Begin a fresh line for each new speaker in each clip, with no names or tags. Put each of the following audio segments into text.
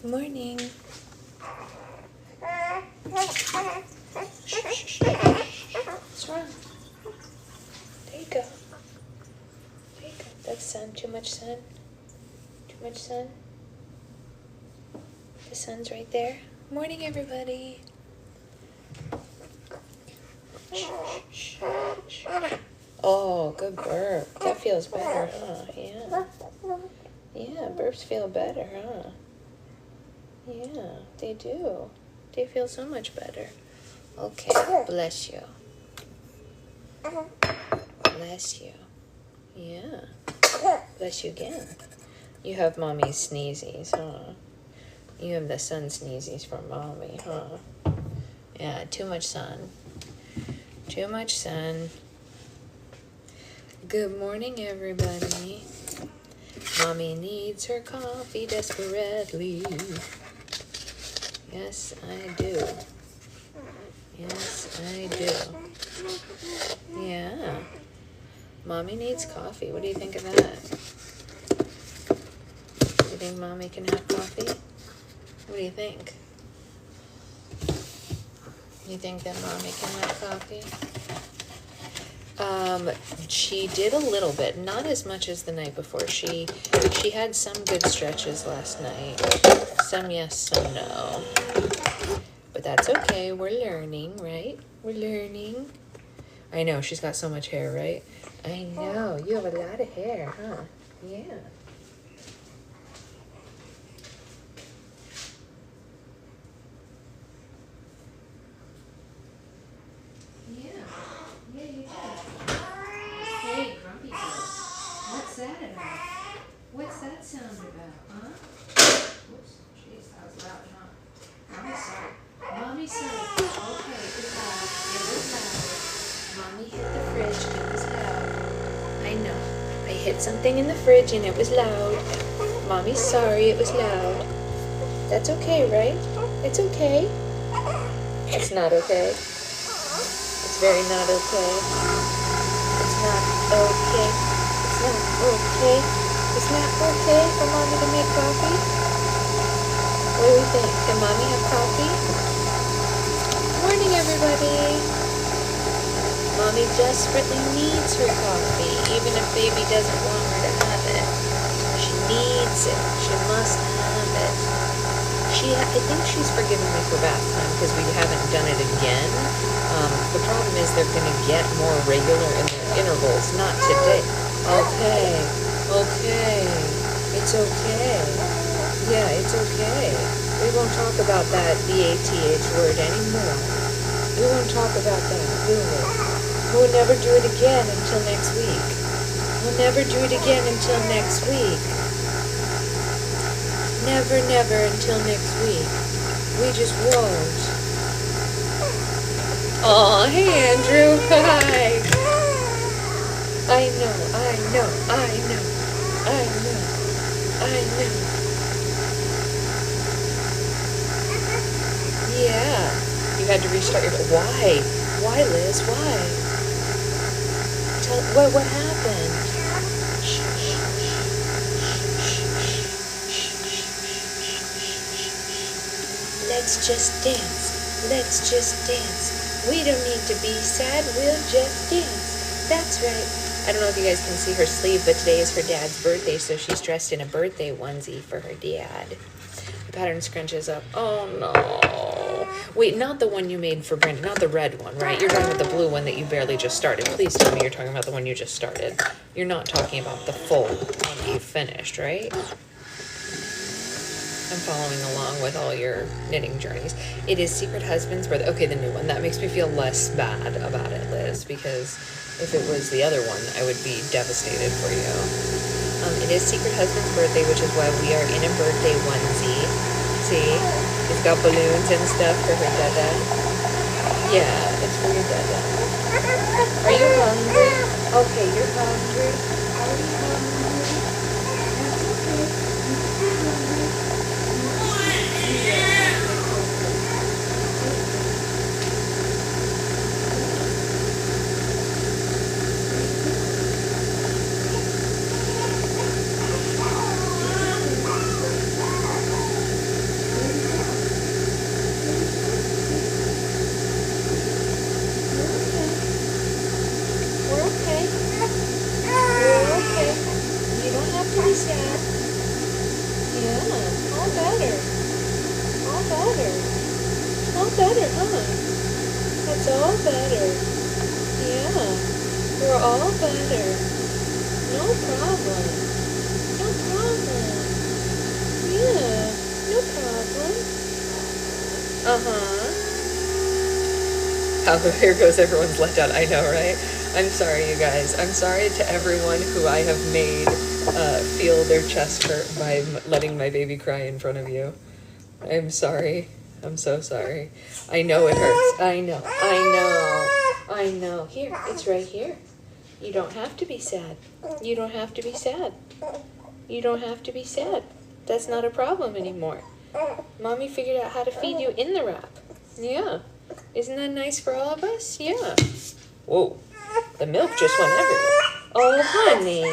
Morning. What's wrong? There you go. There you go. That's sun. Too much sun? Too much sun? The sun's right there. Morning, everybody. Oh, good burp. That feels better, huh? Yeah. Yeah, burps feel better, huh? Yeah, they do. They feel so much better. Okay, bless you. Bless you. Yeah. Bless you again. You have mommy's sneezies, huh? You have the sun sneezies from mommy, huh? Yeah, too much sun. Too much sun. Good morning, everybody. Mommy needs her coffee desperately. Yes, I do. Yes, I do. Yeah. Mommy needs coffee. What do you think of that? You think mommy can have coffee? What do you think? You think that mommy can have coffee? She did a little bit, not as much as the night before. She had some good stretches last night. Some yes, some no. But that's okay. We're learning, right? We're learning. I know, she's got so much hair, right? I know, you have a lot of hair, huh? Yeah. Yeah, you do. Hey, Grumpy Girl. What's that about? What's that sound about, huh? Whoops, jeez, that was loud, huh? Mommy's sorry. Mommy's sorry. Okay, it was loud. It was loud. Mommy hit the fridge and it was loud. I know. I hit something in the fridge and it was loud. Mommy's sorry, it was loud. That's okay, right? It's okay. It's not okay. It's very not okay. It's not okay. It's not okay. It's not okay for mommy to make coffee. What do we think? Can mommy have coffee? Morning, everybody. Mommy desperately needs her coffee, even if baby doesn't want her to have it. She needs it. She must have it. I think she's forgiven me for bath time because we haven't done it again. The problem is they're going to get more regular in their intervals, not today. Okay. It's okay. Yeah, it's okay. We won't talk about that BATH word anymore. We won't talk about that, will we? We'll never do it again until next week. We'll never do it again until next week. Never until next week. We just won't. Aw, hey Andrew, hi. I know. Yeah, you had to restart your, why? Why, Liz, why? What happened? Let's just dance. We don't need to be sad, we'll just dance. That's right. I don't know if you guys can see her sleeve, but today is her dad's birthday, so she's dressed in a birthday onesie for her dad. The pattern scrunches up. Oh no. Wait, not the one you made for Brandon, not the red one, right? You're talking about the blue one that you barely just started. Please tell me you're talking about the one you just started. You're not talking about the full one that you finished, right? I'm following along with all your knitting journeys. It is Secret Husband's birthday. Okay, the new one. That makes me feel less bad about it, Liz, because if it was the other one, I would be devastated for you. It is Secret Husband's birthday, which is why we are in a birthday onesie. See? It's got balloons and stuff for her dada. Yeah, it's for your dada. Are you hungry? Okay, you're hungry. Are you hungry? It's all better. Yeah, we're all better. No problem. No problem. Yeah, no problem. Here goes everyone's let down. I know, right? I'm sorry, you guys. I'm sorry to everyone who I have made feel their chest hurt by letting my baby cry in front of you. I'm sorry. I'm so sorry. I know it hurts. I know. Here, it's right here. You don't have to be sad. You don't have to be sad. You don't have to be sad. That's not a problem anymore. Mommy figured out how to feed you in the wrap. Yeah. Isn't that nice for all of us? Yeah. Whoa. The milk just went everywhere. Oh, honey.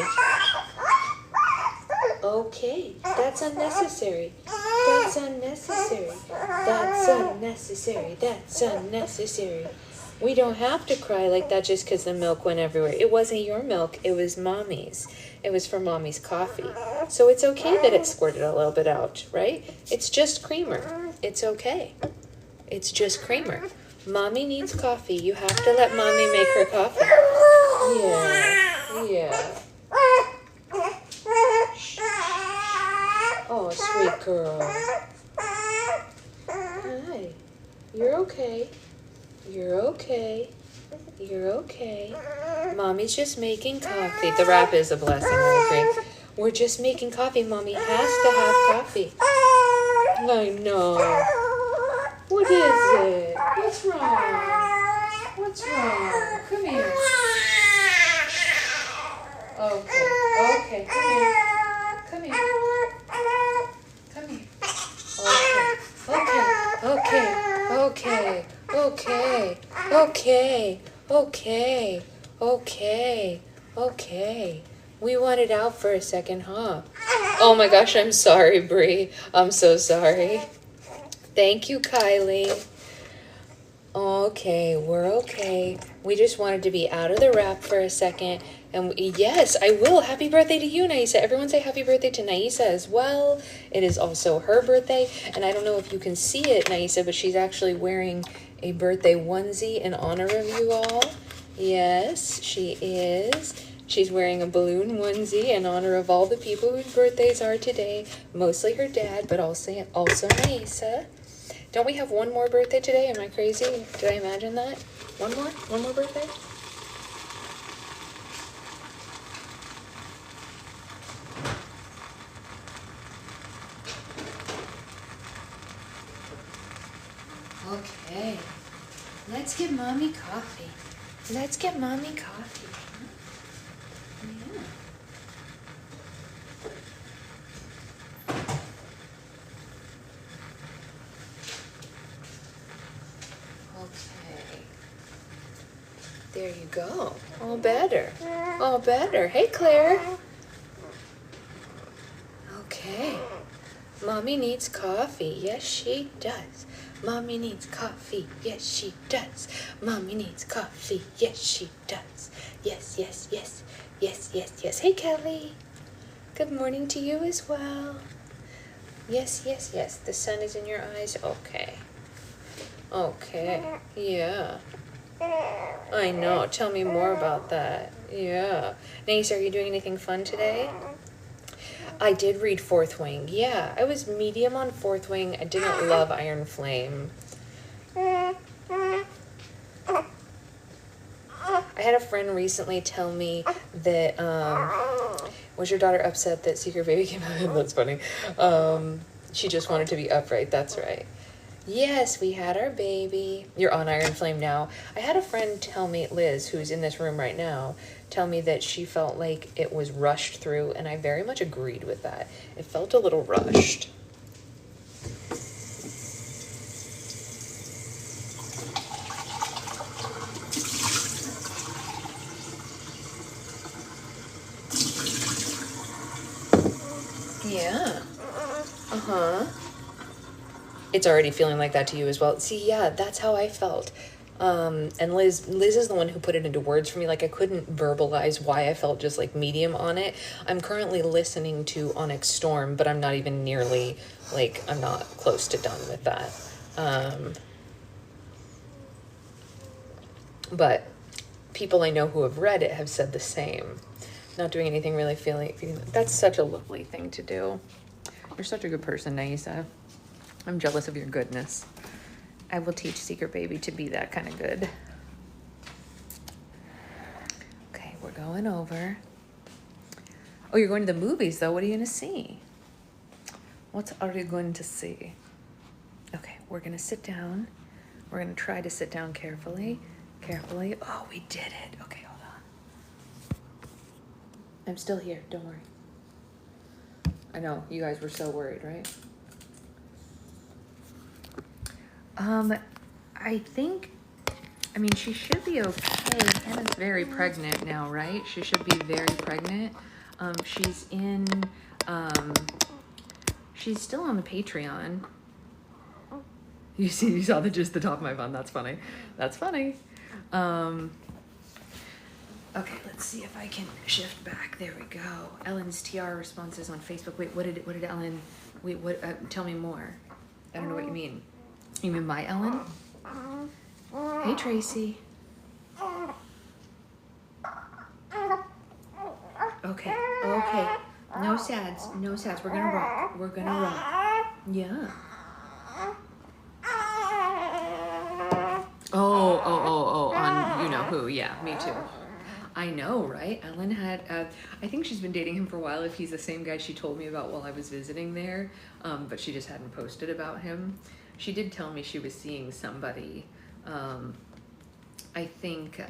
Okay. That's unnecessary. That's unnecessary. That's unnecessary. That's unnecessary. We don't have to cry like that just because the milk went everywhere. It wasn't your milk. It was Mommy's. It was for Mommy's coffee. So it's okay that it squirted a little bit out, right? It's just creamer. It's okay. It's just creamer. Mommy needs coffee. You have to let Mommy make her coffee. Yeah. Oh, sweet girl. Hi. You're okay. You're okay. You're okay. Mommy's just making coffee. The wrap is a blessing, I agree. We're just making coffee. Mommy has to have coffee. I know. What is it? What's wrong? What's wrong? Come here. Okay. Come here. Come here. Come here. Okay. We want it out for a second, huh? Oh my gosh, I'm sorry, Bree. I'm so sorry. Thank you, Kylie. Okay, we're okay. We just wanted to be out of the wrap for a second. And yes, I will. Happy birthday to you, Naisa. Everyone say happy birthday to Naisa as well. It is also her birthday. And I don't know if you can see it, Naisa, but she's actually wearing a birthday onesie in honor of you all. Yes, she is. She's wearing a balloon onesie in honor of all the people whose birthdays are today. Mostly her dad, but also Naisa. Don't we have one more birthday today? Am I crazy? Did I imagine that? One more? One more birthday? Okay. Let's get Mommy coffee. Let's get Mommy coffee. Yeah. Okay. There you go. All better. All better. Hey, Claire. Okay. Mommy needs coffee. Yes, she does. Mommy needs coffee. Yes, she does. Mommy needs coffee. Yes, she does. Yes. Hey, Kelly. Good morning to you as well. Yes. The sun is in your eyes. Okay. Yeah. I know. Tell me more about that. Yeah. Nace, are you doing anything fun today? I did read Fourth Wing. Yeah, I was medium on Fourth Wing. I didn't love Iron Flame. I had a friend recently tell me that, was your daughter upset that Secret Baby came out? That's funny. She just wanted to be upright. That's right. Yes, we had our baby. You're on Iron Flame now. I had a friend tell me, Liz, who's in this room right now, tell me that she felt like it was rushed through, and I very much agreed with that. It felt a little rushed. Yeah. It's already feeling like that to you as well. See, yeah, that's how I felt. And Liz is the one who put it into words for me. Like, I couldn't verbalize why I felt just like medium on it. I'm currently listening to Onyx Storm, but I'm not even nearly, like, I'm not close to done with that.
but people I know who have read it have said the same. Not doing anything really feeling that's such a lovely thing to do. You're such a good person, Naisa. I'm jealous of your goodness. I will teach Secret Baby to be that kind of good. Okay, we're going over. Oh, you're going to the movies though. What are you gonna see? What are you going to see? Okay, we're gonna sit down. We're gonna try to sit down carefully. Carefully. Oh, we did it. Okay, hold on. I'm still here, don't worry. I know, you guys were so worried, right? I think, I mean, she should be okay. Hannah's very pregnant now, right? She should be very pregnant. She's in, she's still on the Patreon. You saw just the top of my bun. That's funny. That's funny. Okay, let's see if I can shift back. There we go. Ellen's TR responses on Facebook. Wait, what did Ellen? Wait, what? Tell me more. I don't know what you mean. You mean my Ellen? Hey, Tracy. Okay. Okay. No sads. No sads. We're gonna rock. We're gonna rock. Yeah. Oh, on you know who. Yeah, me too. I know, right? Ellen had, I think she's been dating him for a while if he's the same guy she told me about while I was visiting there, but she just hadn't posted about him. She did tell me she was seeing somebody, I think,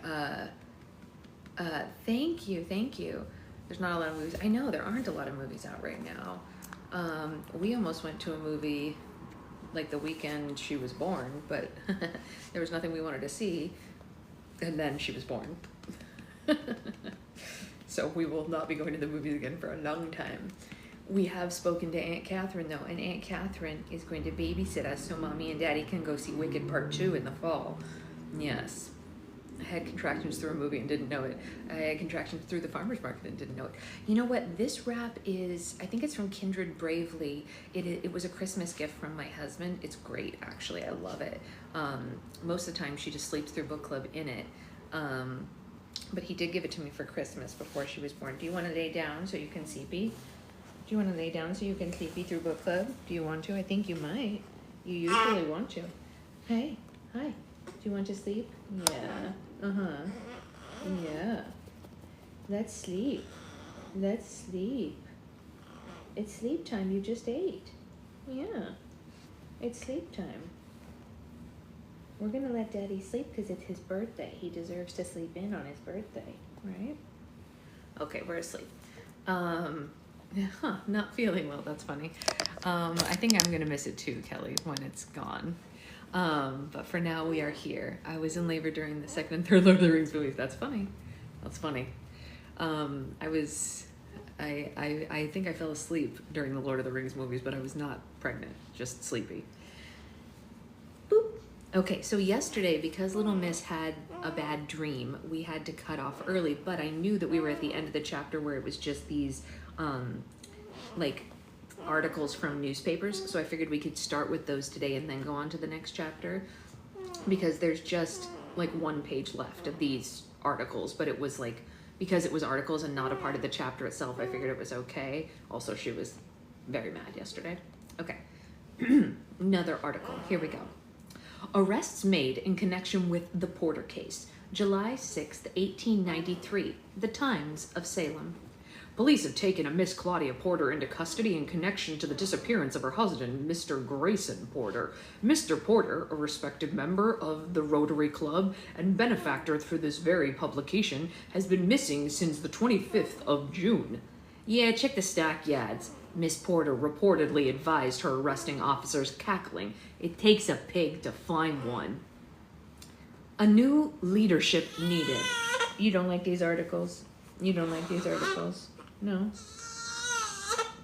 thank you. There's not a lot of movies. I know, there aren't a lot of movies out right now. We almost went to a movie like the weekend she was born, but there was nothing we wanted to see, and then she was born. So we will not be going to the movies again for a long time. We have spoken to Aunt Catherine though, and Aunt Catherine is going to babysit us so Mommy and Daddy can go see Wicked Part 2 in the fall. Yes. I had contractions through a movie and didn't know it. I had contractions through the farmer's market and didn't know it. You know what? This wrap is, I think it's from Kindred Bravely. It was a Christmas gift from my husband. It's great, actually. I love it. Most of the time she just sleeps through book club in it. But he did give it to me for Christmas before she was born. Do you want to lay down so you can sleepy? Do you want to lay down so you can sleepy through book club? Do you want to? I think you might. You usually want to. Hey, hi. Do you want to sleep? Yeah. Uh-huh. Yeah. Let's sleep. Let's sleep. It's sleep time. You just ate. Yeah. It's sleep time. We're going to let Daddy sleep because it's his birthday. He deserves to sleep in on his birthday, right? Okay, we're asleep. Not feeling well. That's funny. I think I'm going to miss it too, Kelly, when it's gone. But for now, we are here. I was in labor during the second and third Lord of the Rings movies. That's funny. That's funny. I think I fell asleep during the Lord of the Rings movies, but I was not pregnant, just sleepy. Boop. Okay, so yesterday, because Little Miss had a bad dream, we had to cut off early, but I knew that we were at the end of the chapter where it was just these, like, articles from newspapers, so I figured we could start with those today and then go on to the next chapter, because there's just, like, one page left of these articles, but it was, like, because it was articles and not a part of the chapter itself, I figured it was okay. Also, she was very mad yesterday. Okay, another article, here we go. Arrests made in connection with the Porter case, July 6th, 1893, The Times of Salem. Police have taken a Miss Claudia Porter into custody in connection to the disappearance of her husband, Mr. Grayson Porter. Mr. Porter, a respected member of the Rotary Club and benefactor through this very publication, has been missing since the 25th of June. Yeah, check the stockyards. Miss Porter reportedly advised her arresting officers, cackling, "It takes a pig to find one." A new leadership needed. You don't like these articles? You don't like these articles? No?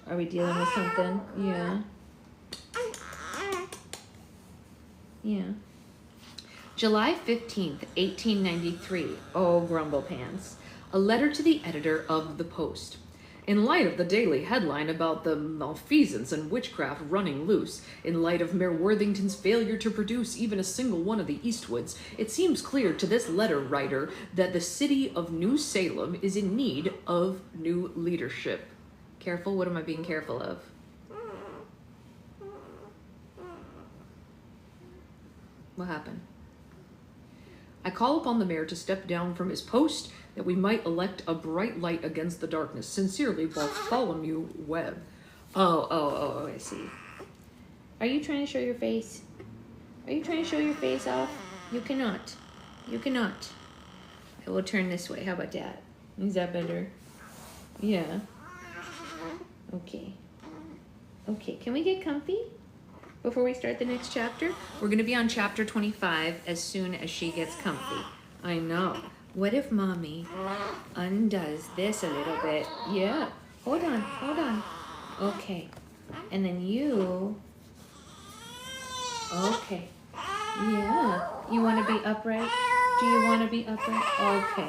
Are we dealing with something? Yeah. Yeah. July 15th, 1893. Oh, grumble pants. A letter to the editor of the Post. In light of the daily headline about the malfeasance and witchcraft running loose, in light of Mayor Worthington's failure to produce even a single one of the Eastwoods, it seems clear to this letter writer that the city of New Salem is in need of new leadership. Careful, what am I being careful of? What happened? I call upon the mayor to step down from his post that we might elect a bright light against the darkness. Sincerely, Bartholomew Webb. Oh, I see. Are you trying to show your face? Are you trying to show your face off? You cannot. You cannot. I will turn this way. How about that? Is that better? Yeah. Okay. Okay, can we get comfy before we start the next chapter? We're going to be on chapter 25 as soon as she gets comfy. I know. What if mommy undoes this a little bit? Yeah. Hold on, hold on. Okay. And then you... Okay. Yeah. You want to be upright? Do you want to be upright? Okay.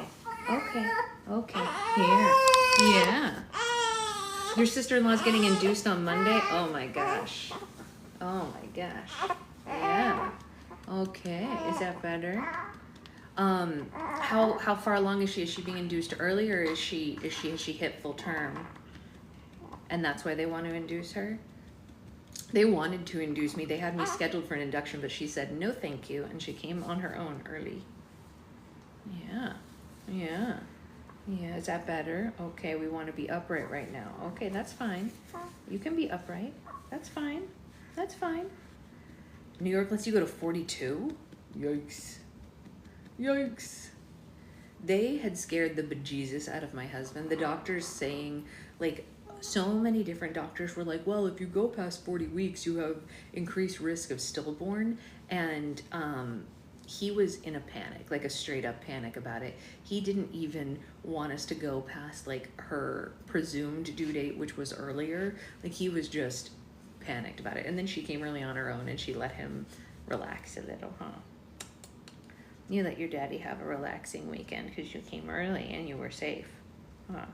Okay. Okay. Here. Yeah. Your sister-in-law's getting induced on Monday? Oh my gosh. Oh my gosh. Yeah. Okay. Is that better? How far along is she? Is she being induced early, or has she hit full term? And that's why they want to induce her? They wanted to induce me. They had me scheduled for an induction, but she said no thank you, and she came on her own early. Yeah. Yeah. Yeah, is that better? Okay, we want to be upright right now. Okay, that's fine. You can be upright. That's fine. That's fine. New York lets you go to 42? Yikes. Yikes. They had scared the bejesus out of my husband. The doctors saying, like, so many different doctors were like, well, if you go past 40 weeks, you have increased risk of stillborn. And he was in a panic, like a straight up panic about it. He didn't even want us to go past like her presumed due date, which was earlier. Like he was just panicked about it. And then she came early on her own and she let him relax a little, huh? You let your daddy have a relaxing weekend because you came early and you were safe, huh?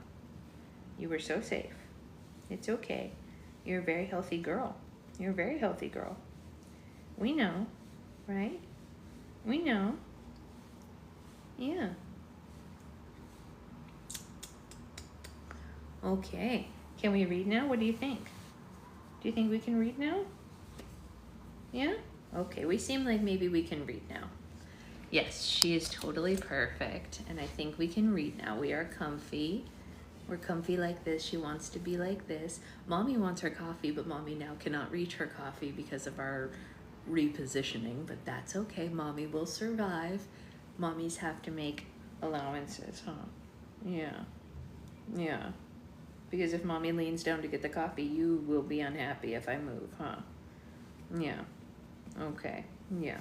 You were so safe. It's okay. You're a very healthy girl. You're a very healthy girl. We know, right? We know. Yeah. Okay. Can we read now? What do you think? Do you think we can read now? Yeah? Okay, we seem like maybe we can read now. Yes, she is totally perfect, and I think we can read now. We are comfy. We're comfy like this. She wants to be like this. Mommy wants her coffee, but Mommy now cannot reach her coffee because of our repositioning, but that's okay. Mommy will survive. Mommies have to make allowances, huh? Yeah. Yeah. Because if Mommy leans down to get the coffee, you will be unhappy if I move, huh? Yeah. Okay. Yeah.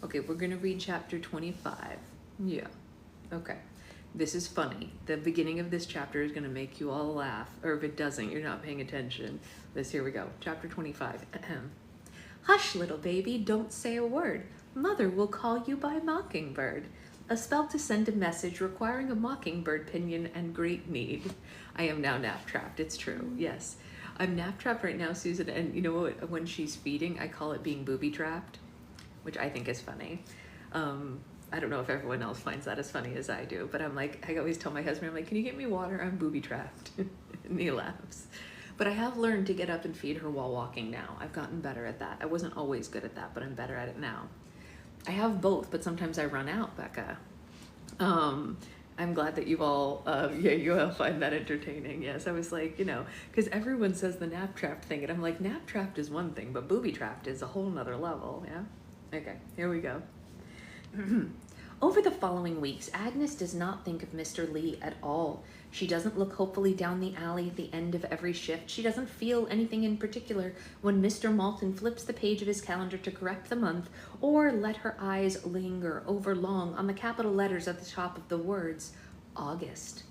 Okay, we're gonna read chapter 25. Yeah. Okay. This is funny. The beginning of this chapter is gonna make you all laugh, or if it doesn't, you're not paying attention. Here we go. Chapter 25. Ahem. Hush, little baby, don't say a word. Mother will call you by Mockingbird. A spell to send a message requiring a mockingbird pinion and great need. I am now nap-trapped, it's true, yes. I'm nap-trapped right now, Susan, and you know what, when she's feeding, I call it being booby-trapped, which I think is funny. I don't know if everyone else finds that as funny as I do, but I'm like, I always tell my husband, I'm like, can you get me water? I'm booby-trapped, and he laughs. But I have learned to get up and feed her while walking now. I've gotten better at that. I wasn't always good at that, but I'm better at it now. I have both, but sometimes I run out, Becca. I'm glad that you all find that entertaining. Yes, I was like, you know, because everyone says the nap trapped thing, and I'm like, nap trapped is one thing, but booby trapped is a whole nother level, yeah? Okay, here we go. Over the following weeks, Agnes does not think of Mr. Lee at all. She doesn't look hopefully down the alley at the end of every shift. She doesn't feel anything in particular when Mr. Malton flips the page of his calendar to correct the month, or let her eyes linger over long on the capital letters at the top of the words, August.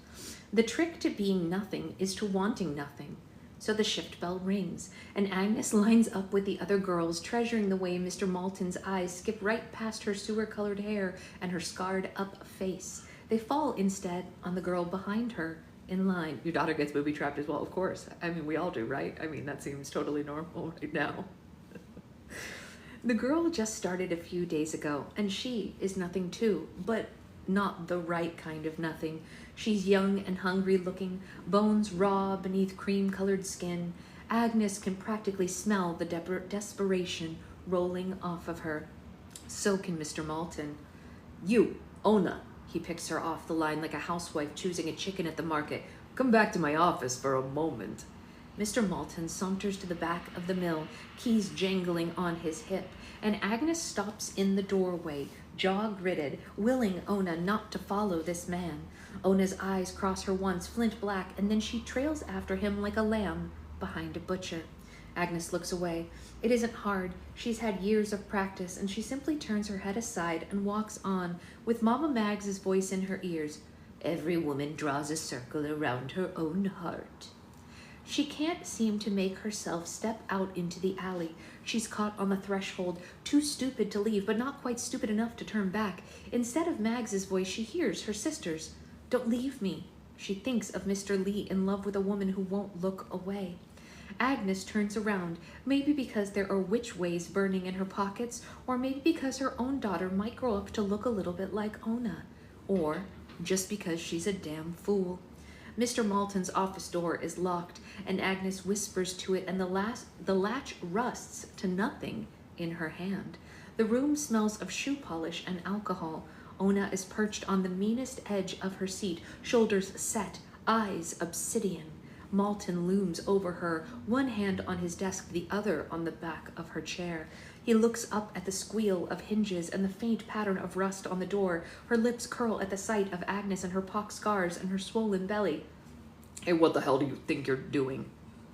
The trick to being nothing is to wanting nothing. So the shift bell rings, and Agnes lines up with the other girls, treasuring the way Mr. Malton's eyes skip right past her sewer-colored hair and her scarred-up face. They fall, instead, on the girl behind her, in line. Your daughter gets booby trapped as well, of course. I mean, we all do, right? I mean, that seems totally normal right now. The girl just started a few days ago, and she is nothing too, but not the right kind of nothing. She's young and hungry looking, bones raw beneath cream-colored skin. Agnes can practically smell the desperation rolling off of her. So can Mr. Malton. You, Ona, he picks her off the line like a housewife choosing a chicken at the market. Come back to my office for a moment. Mr. Malton saunters to the back of the mill, keys jangling on his hip, and Agnes stops in the doorway, jaw gritted, willing Ona not to follow this man. Ona's eyes cross her once, flint black, and then she trails after him like a lamb behind a butcher. Agnes looks away. It isn't hard. She's had years of practice, and she simply turns her head aside and walks on, with Mama Mags's voice in her ears. Every woman draws a circle around her own heart. She can't seem to make herself step out into the alley. She's caught on the threshold, too stupid to leave, but not quite stupid enough to turn back. Instead of Mags's voice, she hears her sister's. Don't leave me. She thinks of Mr. Lee in love with a woman who won't look away. Agnes turns around, maybe because there are witch ways burning in her pockets, or maybe because her own daughter might grow up to look a little bit like Ona, or just because she's a damn fool. Mr. Malton's office door is locked, and Agnes whispers to it, and the latch rusts to nothing in her hand. The room smells of shoe polish and alcohol. Ona is perched on the meanest edge of her seat, shoulders set, eyes obsidian. Malton looms over her, one hand on his desk, the other on the back of her chair. He looks up at the squeal of hinges and the faint pattern of rust on the door. Her lips curl at the sight of Agnes and her pock scars and her swollen belly. Hey, what the hell do you think you're doing?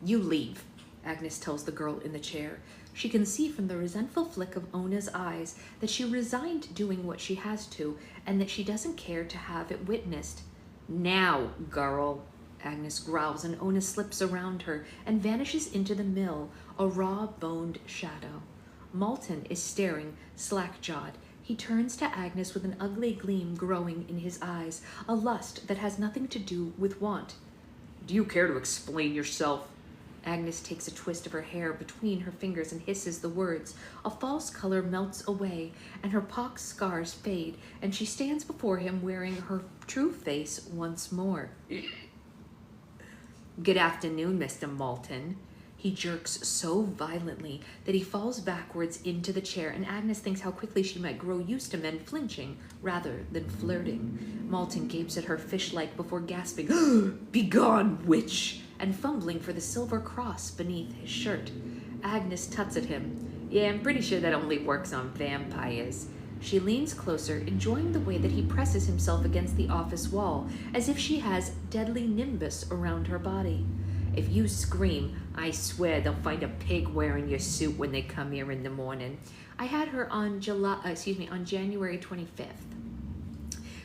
You leave, Agnes tells the girl in the chair. She can see from the resentful flick of Ona's eyes that she resigned doing what she has to, and that she doesn't care to have it witnessed. Now, girl, Agnes growls, and Ona slips around her and vanishes into the mill, a raw-boned shadow. Malton is staring, slack-jawed. He turns to Agnes with an ugly gleam growing in his eyes, a lust that has nothing to do with want. Do you care to explain yourself? Agnes takes a twist of her hair between her fingers and hisses the words. A false color melts away, and her pock scars fade, and she stands before him wearing her true face once more. Good afternoon, Mr. Malton. He jerks so violently that he falls backwards into the chair, and Agnes thinks how quickly she might grow used to men flinching rather than flirting. Malton gapes at her fish-like before gasping, "Begone, witch!" and fumbling for the silver cross beneath his shirt. Agnes tuts at him. Yeah, I'm pretty sure that only works on vampires. She leans closer, enjoying the way that he presses himself against the office wall, as if she has deadly nimbus around her body. If you scream, I swear they'll find a pig wearing your suit when they come here in the morning. I had her on January 25th.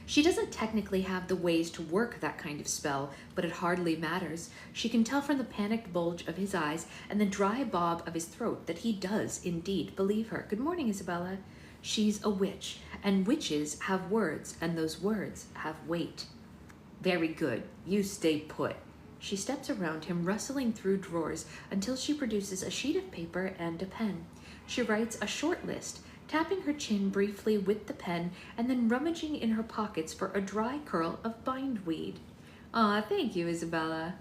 She doesn't technically have the ways to work that kind of spell, but it hardly matters. She can tell from the panicked bulge of his eyes and the dry bob of his throat that he does indeed believe her. Good morning, Isabella. She's a witch, and witches have words, and those words have weight. Very good. You stay put. She steps around him, rustling through drawers until she produces a sheet of paper and a pen. She writes a short list, tapping her chin briefly with the pen and then rummaging in her pockets for a dry curl of bindweed. Aw, thank you, Isabella.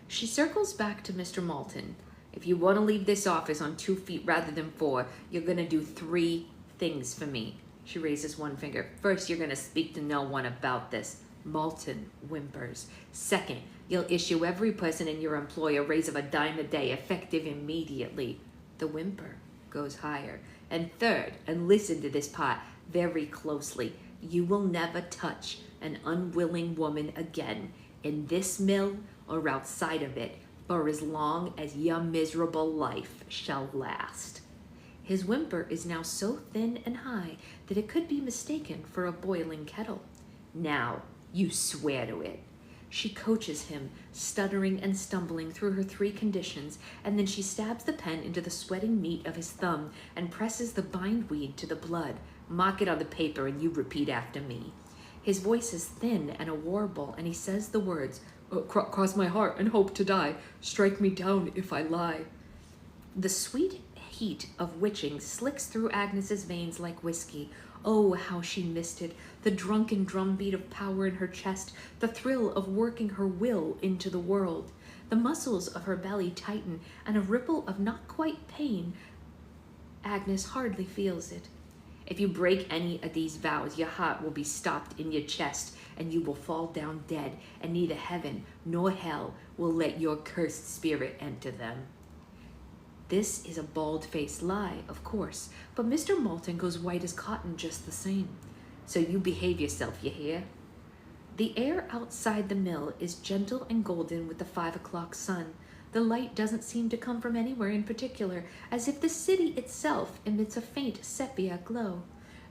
She circles back to Mr. Malton. If you want to leave this office on 2 feet rather than 4, you're going to do 3 things for me. She raises one finger. First, you're going to speak to no one about this. Malton whimpers. Second, you'll issue every person in your employ a raise of $10 a day, effective immediately. The whimper goes higher. And third, and listen to this part very closely, you will never touch an unwilling woman again in this mill or outside of it for as long as your miserable life shall last. His whimper is now so thin and high that it could be mistaken for a boiling kettle. Now, you swear to it. She coaches him, stuttering and stumbling through her 3 conditions, and then she stabs the pen into the sweating meat of his thumb and presses the bindweed to the blood. Mark it on the paper and you repeat after me. His voice is thin and a warble, and he says the words, cross my heart and hope to die. Strike me down if I lie. The sweet heat of witching slicks through Agnes's veins like whiskey. Oh, how she missed it. The drunken drumbeat of power in her chest, the thrill of working her will into the world. The muscles of her belly tighten, and a ripple of not quite pain. Agnes hardly feels it. If you break any of these vows, your heart will be stopped in your chest, and you will fall down dead, and neither heaven nor hell will let your cursed spirit enter them. This is a bald-faced lie, of course, but Mr. Moulton goes white as cotton just the same. So you behave yourself, you hear? The air outside the mill is gentle and golden with the 5 o'clock sun. The light doesn't seem to come from anywhere in particular, as if the city itself emits a faint sepia glow.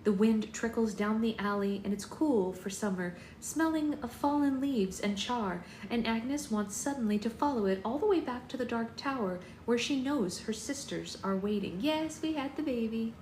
The wind trickles down the alley, and it's cool for summer, smelling of fallen leaves and char, and Agnes wants suddenly to follow it all the way back to the dark tower, where she knows her sisters are waiting. Yes, we had the baby.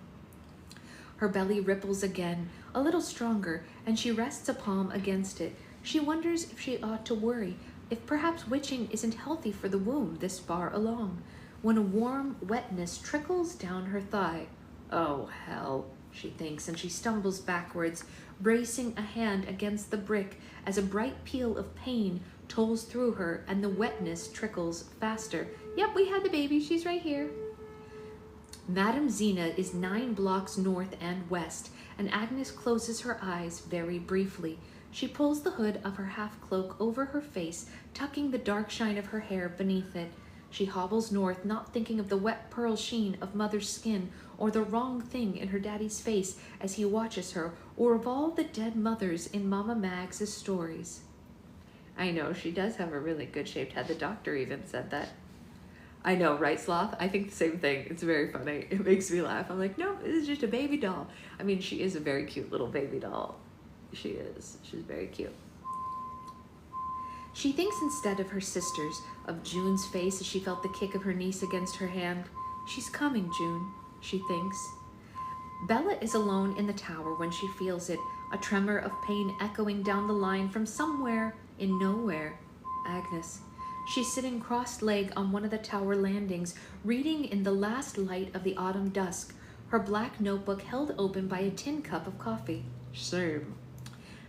Her belly ripples again, a little stronger, and she rests a palm against it. She wonders if she ought to worry, if perhaps witching isn't healthy for the womb this far along, when a warm wetness trickles down her thigh. Oh, hell, she thinks, and she stumbles backwards, bracing a hand against the brick as a bright peal of pain tolls through her and the wetness trickles faster. Yep, we had the baby. She's right here. Madame Zena is 9 blocks north and west, and Agnes closes her eyes very briefly. She pulls the hood of her half-cloak over her face, tucking the dark shine of her hair beneath it. She hobbles north, not thinking of the wet pearl sheen of mother's skin, or the wrong thing in her daddy's face as he watches her, or of all the dead mothers in Mama Mag's stories. I know, she does have a really good-shaped head. The doctor even said that. I know, right, Sloth? I think the same thing. It's very funny. It makes me laugh. I'm like, no, this is just a baby doll. I mean, she is a very cute little baby doll. She is. She's very cute. She thinks instead of her sisters, of June's face as she felt the kick of her niece against her hand. She's coming, June, she thinks. Bella is alone in the tower when she feels it, a tremor of pain echoing down the line from somewhere in nowhere. Agnes. She's sitting crossed-legged on one of the tower landings, reading in the last light of the autumn dusk, her black notebook held open by a tin cup of coffee. Same.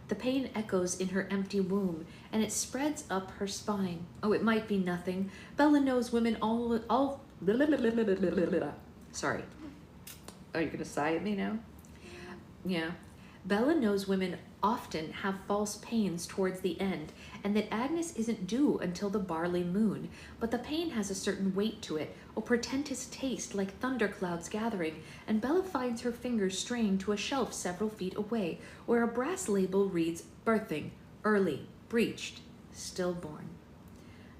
The pain echoes in her empty womb, and it spreads up her spine. Oh, it might be nothing. Bella knows women all Sorry. Are you gonna sigh at me now? Yeah. Bella knows women often have false pains towards the end, and that Agnes isn't due until the barley moon, but the pain has a certain weight to it, a portentous taste like thunderclouds gathering, and Bella finds her fingers straying to a shelf several feet away, where a brass label reads, birthing, early, breached, stillborn.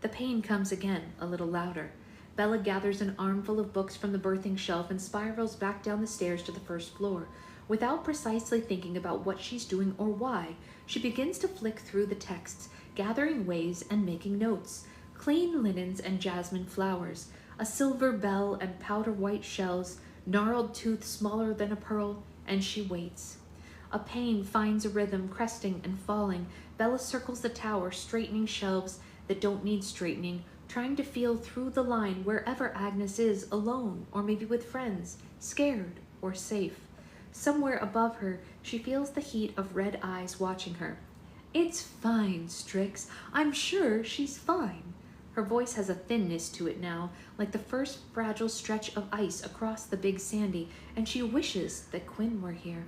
The pain comes again, a little louder. Bella gathers an armful of books from the birthing shelf and spirals back down the stairs to the first floor. Without precisely thinking about what she's doing or why, she begins to flick through the texts, gathering ways and making notes. Clean linens and jasmine flowers, a silver bell and powder white shells, gnarled tooth smaller than a pearl, and she waits. A pain finds a rhythm, cresting and falling. Bella circles the tower, straightening shelves that don't need straightening, trying to feel through the line wherever Agnes is, alone, or maybe with friends, scared or safe. Somewhere above her, she feels the heat of red eyes watching her. It's fine, Strix. I'm sure she's fine. Her voice has a thinness to it now, like the first fragile stretch of ice across the big sandy, and she wishes that Quinn were here.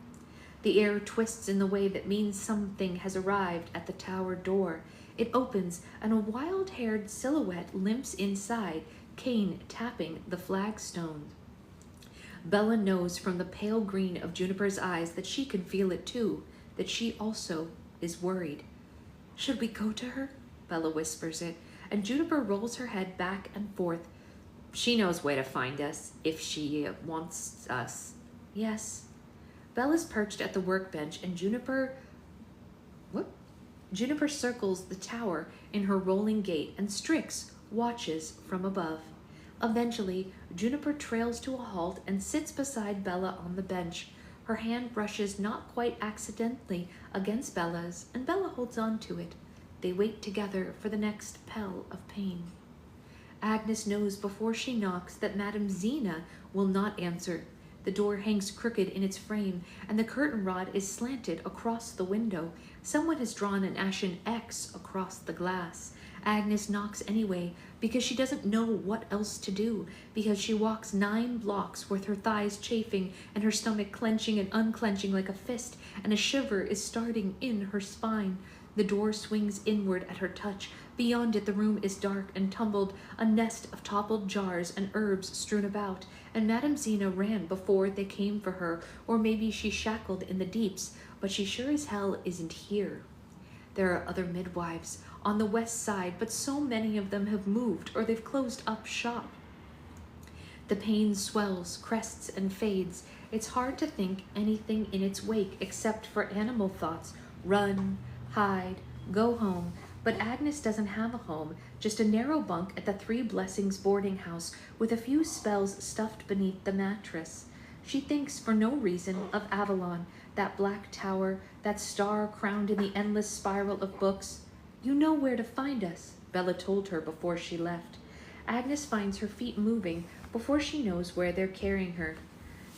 The air twists in the way that means something has arrived at the tower door. It opens, and a wild-haired silhouette limps inside, cane tapping the flagstone. Bella knows from the pale green of Juniper's eyes that she can feel it too, that she also is worried. Should we go to her? Bella whispers it, and Juniper rolls her head back and forth. She knows where to find us, if she wants us. Yes. Bella's perched at the workbench, and Juniper circles the tower in her rolling gait, and Strix watches from above. Eventually, Juniper trails to a halt and sits beside Bella on the bench. Her hand brushes not quite accidentally against Bella's, and Bella holds on to it. They wait together for the next pell of pain. Agnes knows before she knocks that Madame Zena will not answer. The door hangs crooked in its frame, and the curtain rod is slanted across the window. Someone has drawn an ashen X across the glass. Agnes knocks anyway, because she doesn't know what else to do, because she walks 9 blocks with her thighs chafing and her stomach clenching and unclenching like a fist, and a shiver is starting in her spine. The door swings inward at her touch. Beyond it, the room is dark and tumbled, a nest of toppled jars and herbs strewn about, and Madame Zena ran before they came for her, or maybe she's shackled in the deeps, but she sure as hell isn't here. There are other midwives on the west side, but so many of them have moved or they've closed up shop. The pain swells, crests, and fades. It's hard to think anything in its wake except for animal thoughts. Run, hide, go home. But Agnes doesn't have a home, just a narrow bunk at the Three Blessings boarding house with a few spells stuffed beneath the mattress. She thinks for no reason of Avalon, that black tower, that star crowned in the endless spiral of books. You know where to find us, Bella told her before she left. Agnes finds her feet moving before she knows where they're carrying her.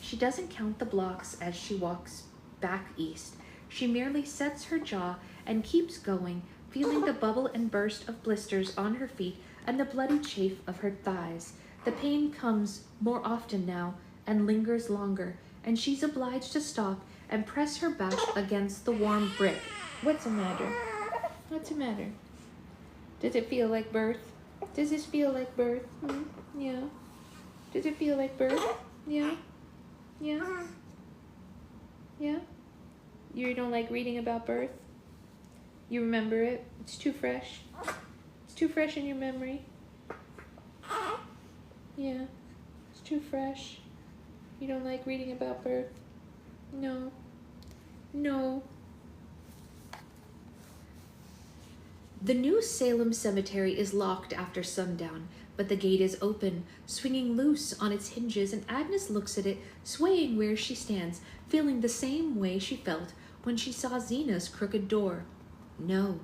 She doesn't count the blocks as she walks back east. She merely sets her jaw and keeps going, feeling the bubble and burst of blisters on her feet and the bloody chafe of her thighs. The pain comes more often now and lingers longer, and she's obliged to stop and press her back against the warm brick. What's the matter? What's the matter? Does it feel like birth? Does this feel like birth? Yeah. Does it feel like birth? Yeah. Yeah. Yeah. You don't like reading about birth? You remember it? It's too fresh. It's too fresh in your memory. Yeah. It's too fresh. You don't like reading about birth? No. No. The New Salem Cemetery is locked after sundown, but the gate is open, swinging loose on its hinges, and Agnes looks at it, swaying where she stands, feeling the same way she felt when she saw Zena's crooked door. No.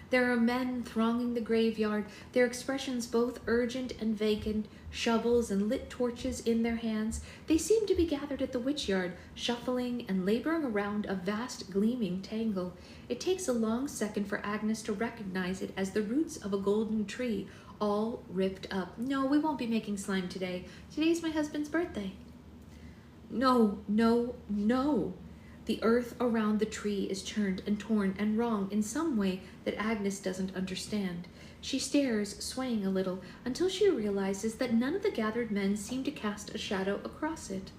There are men thronging the graveyard, their expressions both urgent and vacant, shovels and lit torches in their hands. They seem to be gathered at the witchyard, shuffling and laboring around a vast gleaming tangle. It takes a long second for Agnes to recognize it as the roots of a golden tree, all ripped up. No, we won't be making slime today. Today's my husband's birthday. No, no, no. The earth around the tree is churned and torn and wrong in some way that Agnes doesn't understand. She stares, swaying a little, until she realizes that none of the gathered men seem to cast a shadow across it.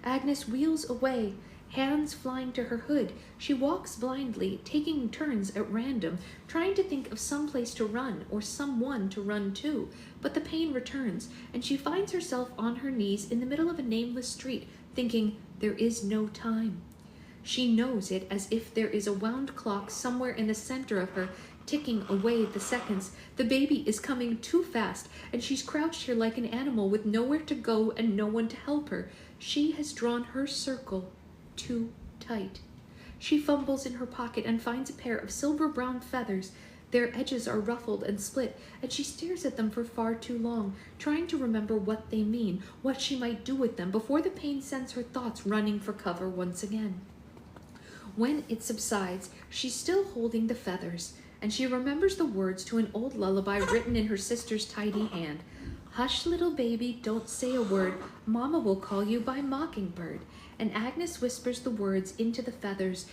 Agnes wheels away, hands flying to her hood. She walks blindly, taking turns at random, trying to think of some place to run or someone to run to. But the pain returns, and she finds herself on her knees in the middle of a nameless street, thinking, there is no time. She knows it as if there is a wound clock somewhere in the center of her, ticking away the seconds. The baby is coming too fast, and she's crouched here like an animal with nowhere to go and no one to help her. She has drawn her circle too tight. She fumbles in her pocket and finds a pair of silver-brown feathers. Their edges are ruffled and split, and she stares at them for far too long, trying to remember what they mean, what she might do with them, before the pain sends her thoughts running for cover once again. When it subsides, she's still holding the feathers, and she remembers the words to an old lullaby written in her sister's tidy hand. Hush, little baby, don't say a word. Mama will call you by Mockingbird. And Agnes whispers the words into the feathers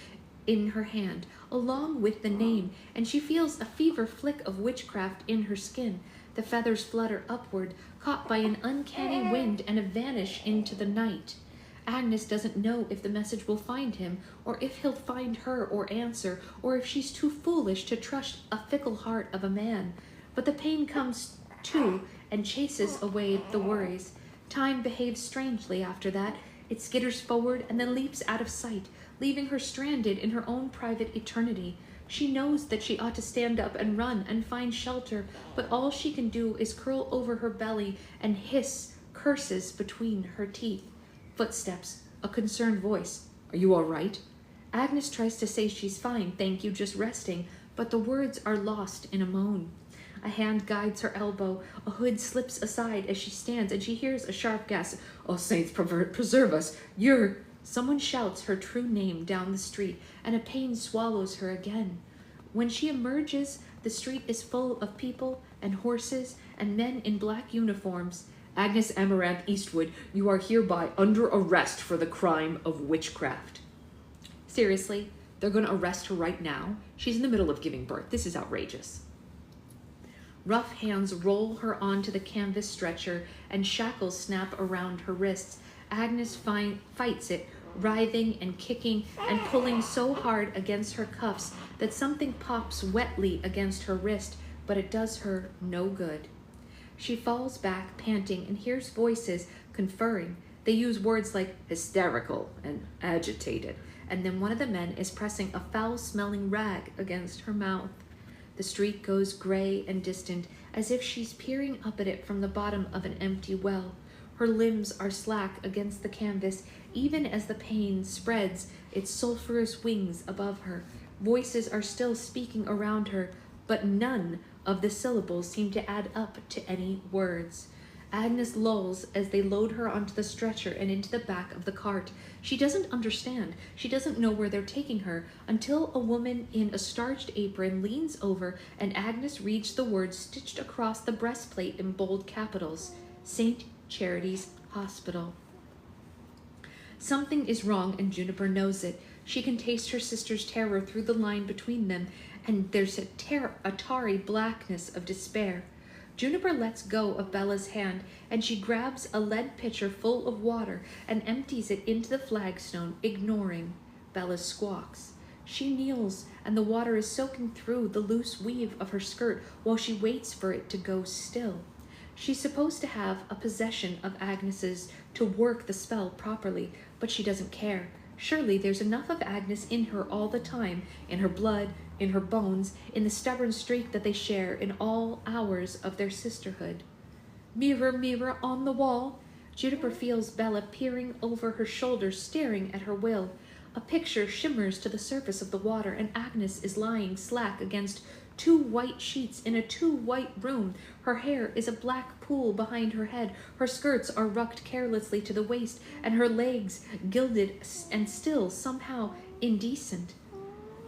in her hand, along with the name, and she feels a fever flick of witchcraft in her skin. The feathers flutter upward, caught by an uncanny wind, and vanish into the night. Agnes doesn't know if the message will find him, or if he'll find her or answer, or if she's too foolish to trust a fickle heart of a man. But the pain comes too and chases away the worries. Time behaves strangely after that. It skitters forward and then leaps out of sight, leaving her stranded in her own private eternity. She knows that she ought to stand up and run and find shelter, but all she can do is curl over her belly and hiss curses between her teeth. Footsteps, a concerned voice. Are you all right? Agnes tries to say she's fine, thank you, just resting, but the words are lost in a moan. A hand guides her elbow, a hood slips aside as she stands, and she hears a sharp gasp. Oh, saints preserve us, you're... Someone shouts her true name down the street, and a pain swallows her again. When she emerges, the street is full of people and horses and men in black uniforms. Agnes Amaranth Eastwood, you are hereby under arrest for the crime of witchcraft. Seriously, they're going to arrest her right now? She's in the middle of giving birth. This is outrageous. Rough hands roll her onto the canvas stretcher, and shackles snap around her wrists. Agnes fights it, writhing and kicking and pulling so hard against her cuffs that something pops wetly against her wrist, but it does her no good. She falls back, panting, and hears voices conferring. They use words like hysterical and agitated, and then one of the men is pressing a foul-smelling rag against her mouth. The street goes gray and distant, as if she's peering up at it from the bottom of an empty well. Her limbs are slack against the canvas, even as the pain spreads its sulphurous wings above her. Voices are still speaking around her, but none of the syllables seem to add up to any words. Agnes lulls as they load her onto the stretcher and into the back of the cart. She doesn't understand. She doesn't know where they're taking her until a woman in a starched apron leans over and Agnes reads the words stitched across the breastplate in bold capitals. St. Charity's Hospital. Something is wrong and Juniper knows it. She can taste her sister's terror through the line between them, and there's a tarry blackness of despair. Juniper lets go of Bella's hand, and she grabs a lead pitcher full of water and empties it into the flagstone, ignoring Bella's squawks. She kneels, and the water is soaking through the loose weave of her skirt while she waits for it to go still. She's supposed to have a possession of Agnes's to work the spell properly, but she doesn't care. Surely there's enough of Agnes in her all the time, in her blood, in her bones, in the stubborn streak that they share in all hours of their sisterhood. Mirror, mirror on the wall. Juniper feels Bella peering over her shoulder, staring at her will. A picture shimmers to the surface of the water, and Agnes is lying slack against 2 white sheets in a 2 white room. Her hair is a black pool behind her head. Her skirts are rucked carelessly to the waist, and her legs gilded and still somehow indecent.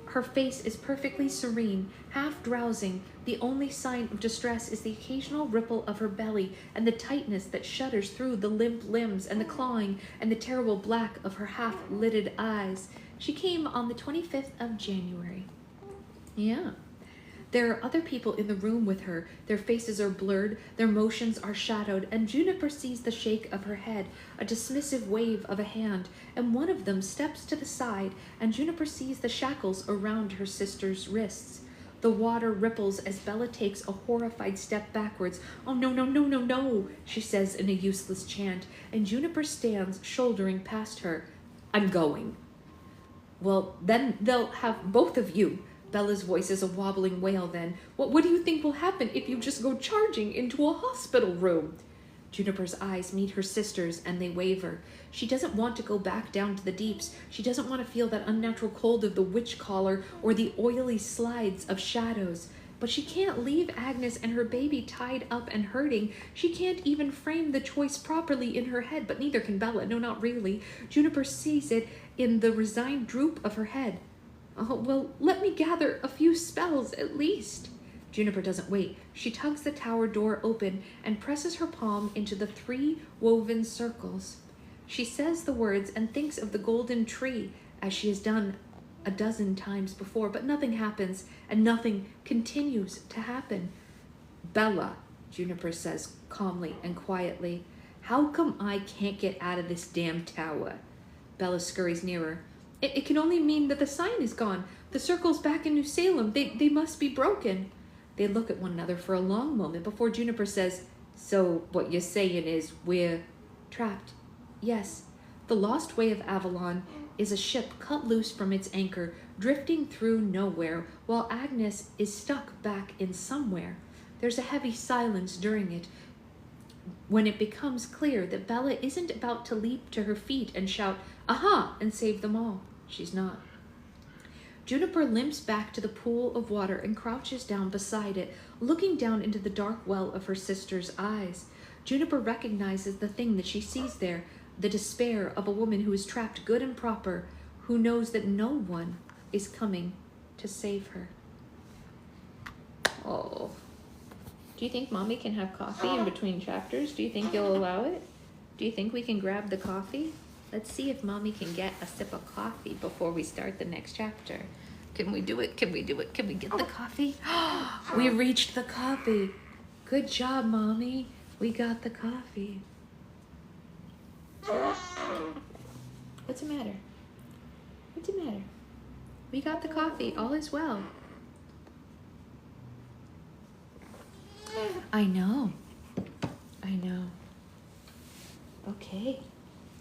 Her face is perfectly serene, half drowsing. The only sign of distress is the occasional ripple of her belly and the tightness that shudders through the limp limbs and the clawing and the terrible black of her half-lidded eyes. She came on the 25th of January. Yeah. There are other people in the room with her. Their faces are blurred, their motions are shadowed, and Juniper sees the shake of her head, a dismissive wave of a hand, and one of them steps to the side, and Juniper sees the shackles around her sister's wrists. The water ripples as Bella takes a horrified step backwards. Oh, no, no, no, no, no, she says in a useless chant, and Juniper stands shouldering past her. I'm going. Well, then they'll have both of you. Bella's voice is a wobbling wail then. What do you think will happen if you just go charging into a hospital room? Juniper's eyes meet her sister's, and they waver. She doesn't want to go back down to the deeps. She doesn't want to feel that unnatural cold of the witch collar or the oily slides of shadows. But she can't leave Agnes and her baby tied up and hurting. She can't even frame the choice properly in her head, but neither can Bella. No, not really. Juniper sees it in the resigned droop of her head. Oh, well, let me gather a few spells at least. Juniper doesn't wait. She tugs the tower door open and presses her palm into the 3 woven circles. She says the words and thinks of the golden tree, as she has done a dozen times before, but nothing happens, and nothing continues to happen. Bella, Juniper says calmly and quietly, how come I can't get out of this damn tower? Bella scurries nearer. It can only mean that the sign is gone. The circles back in New Salem, they must be broken. They look at one another for a long moment before Juniper says, so what you're saying is we're trapped? Yes. The Lost Way of Avalon is a ship cut loose from its anchor, drifting through nowhere, while Agnes is stuck back in somewhere. There's a heavy silence during it. when it becomes clear that Bella isn't about to leap to her feet and shout, "Aha!" and save them all. She's not. Juniper limps back to the pool of water and crouches down beside it, looking down into the dark well of her sister's eyes. Juniper recognizes the thing that she sees there, the despair of a woman who is trapped good and proper, who knows that no one is coming to save her. Oh. Do you think Mommy can have coffee in between chapters? Do you think you'll allow it? Do you think we can grab the coffee? Let's see if Mommy can get a sip of coffee before we start the next chapter. Can we do it? Can we do it? Can we get the coffee? We reached the coffee. Good job, Mommy. We got the coffee. What's the matter? What's the matter? We got the coffee. All is well. I know. I know. Okay.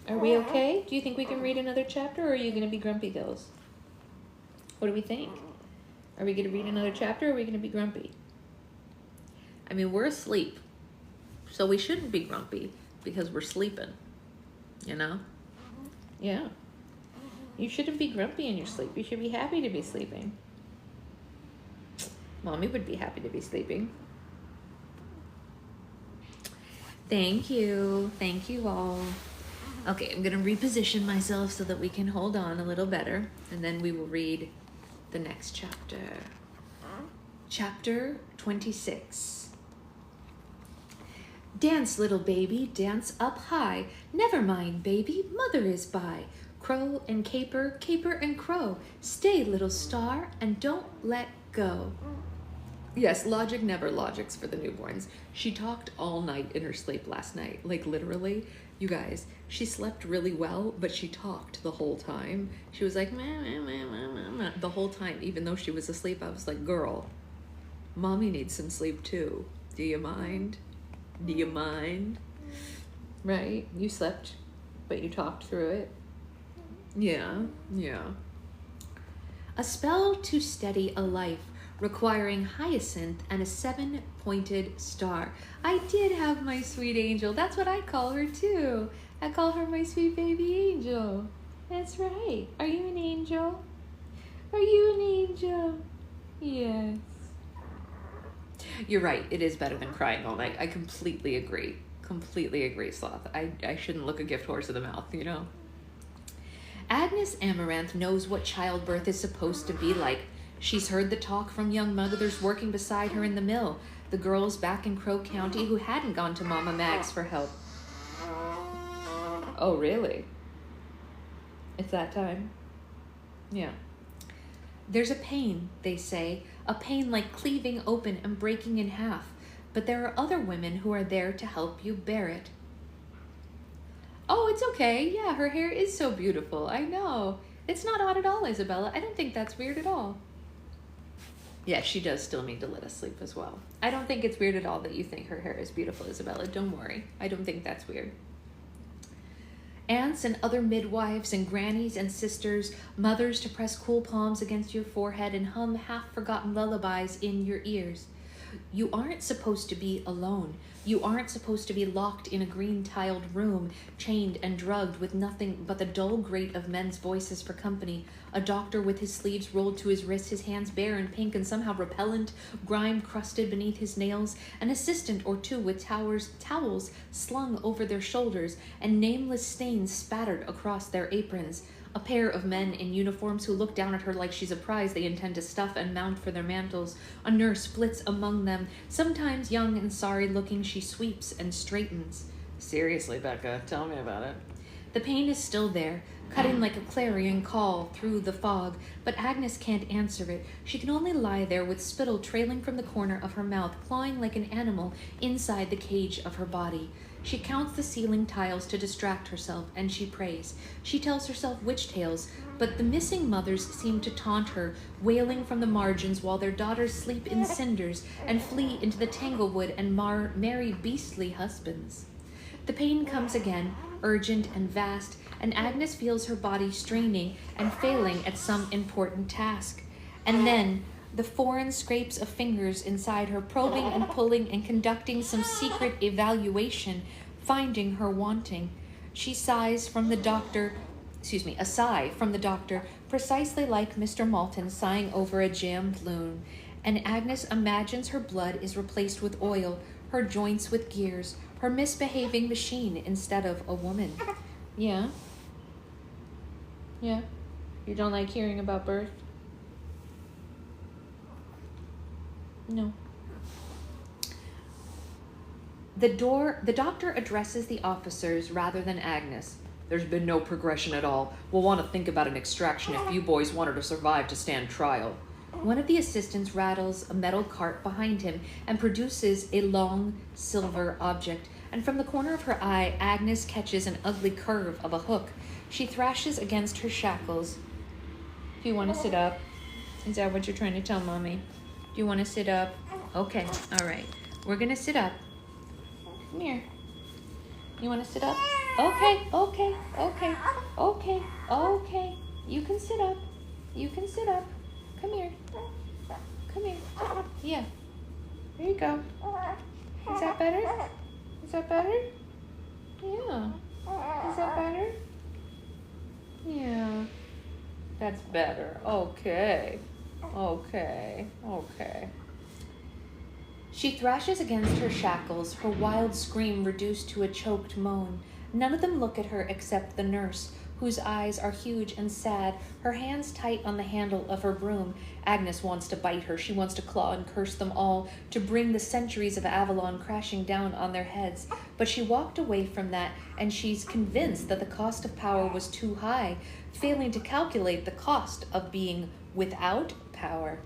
Are we okay? Do you think we can read another chapter, or are you going to be grumpy, Gills? What do we think? Are we going to read another chapter, or are we going to be grumpy? I mean, we're asleep, so we shouldn't be grumpy because we're sleeping, you know? Yeah. You shouldn't be grumpy in your sleep. You should be happy to be sleeping. Mommy would be happy to be sleeping. Thank you. Thank you all. Okay, I'm going to reposition myself so that we can hold on a little better, and then we will read the next chapter. Chapter 26. Dance, little baby, dance up high. Never mind, baby, mother is by. Crow and caper, caper and crow. Stay, little star, and don't let go. Yes, logic never logics for the newborns. She talked all night in her sleep last night. Like, literally, you guys, she slept really well, but she talked the whole time. She was like, meh, meh, meh, meh, meh, meh, the whole time. Even though she was asleep, I was like, girl, Mommy needs some sleep too. Do you mind? Do you mind? Right? You slept, but you talked through it. Yeah, yeah. A spell to steady a life, requiring hyacinth and a 7-pointed star. I did have my sweet angel. That's what I call her too. I call her my sweet baby angel. That's right. Are you an angel? Are you an angel? Yes. You're right. It is better than crying all night. I completely agree. Completely agree, Sloth. I shouldn't look a gift horse in the mouth, you know? Agnes Amaranth knows what childbirth is supposed to be like. She's heard the talk from young mothers working beside her in the mill, the girls back in Crow County who hadn't gone to Mama Mag's for help. Oh, really? It's that time? Yeah. There's a pain, they say, a pain like cleaving open and breaking in half, but there are other women who are there to help you bear it. Oh, it's okay. Yeah, her hair is so beautiful. I know. It's not odd at all, Isabella. I don't think that's weird at all. Yeah, she does still need to let us sleep as well. I don't think it's weird at all that you think her hair is beautiful, Isabella. Don't worry. I don't think that's weird. Aunts and other midwives and grannies and sisters, mothers to press cool palms against your forehead and hum half-forgotten lullabies in your ears. You aren't supposed to be alone. You aren't supposed to be locked in a green-tiled room, chained and drugged with nothing but the dull grate of men's voices for company, a doctor with his sleeves rolled to his wrists, his hands bare and pink and somehow repellent, grime crusted beneath his nails, an assistant or two with towels slung over their shoulders, and nameless stains spattered across their aprons. A pair of men in uniforms who look down at her like she's a prize they intend to stuff and mount for their mantles. A nurse flits among them. Sometimes young and sorry-looking, she sweeps and straightens. Seriously, Becca, tell me about it. The pain is still there, cutting like a clarion call through the fog, but Agnes can't answer it. She can only lie there with spittle trailing from the corner of her mouth, clawing like an animal inside the cage of her body. She counts the ceiling tiles to distract herself, and she prays. She tells herself witch tales, but the missing mothers seem to taunt her, wailing from the margins while their daughters sleep in cinders and flee into the tanglewood and marry beastly husbands. The pain comes again, urgent and vast, and Agnes feels her body straining and failing at some important task. And then the foreign scrapes of fingers inside her, probing and pulling and conducting some secret evaluation, finding her wanting. She sighs from the doctor, a sigh from the doctor, precisely like Mr. Malton sighing over a jammed loon. And Agnes imagines her blood is replaced with oil, her joints with gears, her misbehaving machine instead of a woman. Yeah? Yeah? You don't like hearing about birth? No. The doctor addresses the officers rather than Agnes. There's been no progression at all. We'll want to think about an extraction if you boys want her to survive to stand trial. One of the assistants rattles a metal cart behind him and produces a long silver object, and from the corner of her eye, Agnes catches an ugly curve of a hook. She thrashes against her shackles. Do you want to sit up? Is that what you're trying to tell Mommy? Do you want to sit up? Okay, all right. We're going to sit up. Come here. You want to sit up? Okay. You can sit up. You can sit up. Come here. Come here. Yeah. There you go. Is that better? Is that better? Yeah. Is that better? Yeah. That's better. Okay. She thrashes against her shackles, her wild scream reduced to a choked moan. None of them look at her except the nurse, whose eyes are huge and sad, her hands tight on the handle of her broom. Agnes wants to bite her. She wants to claw and curse them all, to bring the centuries of Avalon crashing down on their heads. But she walked away from that, and she's convinced that the cost of power was too high, failing to calculate the cost of being without power.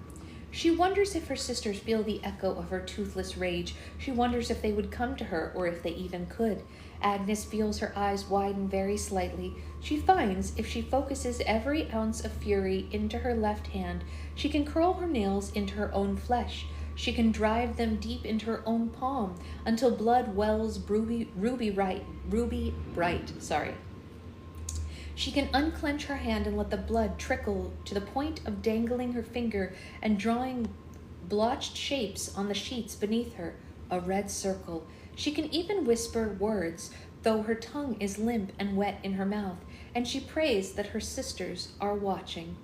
She wonders if her sisters feel the echo of her toothless rage. She wonders if they would come to her, or if they even could. Agnes feels her eyes widen very slightly. She finds if she focuses every ounce of fury into her left hand, she can curl her nails into her own flesh. She can drive them deep into her own palm until blood wells ruby bright. She can unclench her hand and let the blood trickle to the point of dangling her finger and drawing blotched shapes on the sheets beneath her, a red circle. She can even whisper words, though her tongue is limp and wet in her mouth, and she prays that her sisters are watching.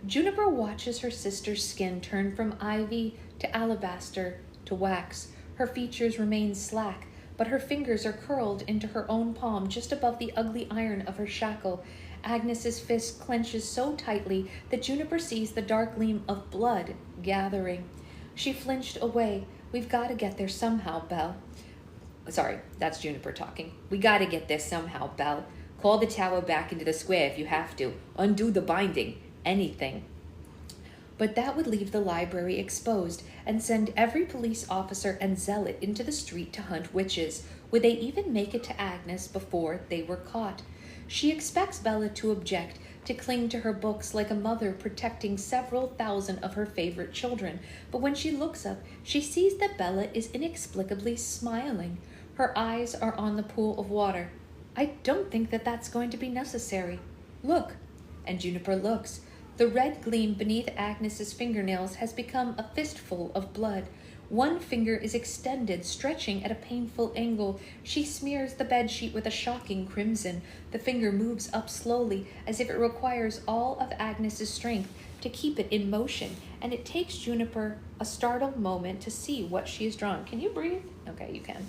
Juniper watches her sister's skin turn from ivy to alabaster to wax. Her features remain slack, but her fingers are curled into her own palm just above the ugly iron of her shackle. Agnes's fist clenches so tightly that Juniper sees the dark gleam of blood gathering. She flinched away. We've got to get there somehow, Belle. Sorry, that's Juniper talking. We got to get there somehow, Belle. Call the tower back into the square if you have to. Undo the binding. Anything. But that would leave the library exposed and send every police officer and zealot into the street to hunt witches. Would they even make it to Agnes before they were caught? She expects Bella to object, to cling to her books like a mother protecting several thousand of her favorite children. But when she looks up, she sees that Bella is inexplicably smiling. Her eyes are on the pool of water. I don't think that that's going to be necessary. Look. And Juniper looks. The red gleam beneath Agnes's fingernails has become a fistful of blood. One finger is extended, stretching at a painful angle. She smears the bedsheet with a shocking crimson. The finger moves up slowly, as if it requires all of Agnes's strength to keep it in motion, and it takes Juniper a startled moment to see what she has drawn. Can you breathe? Okay, you can.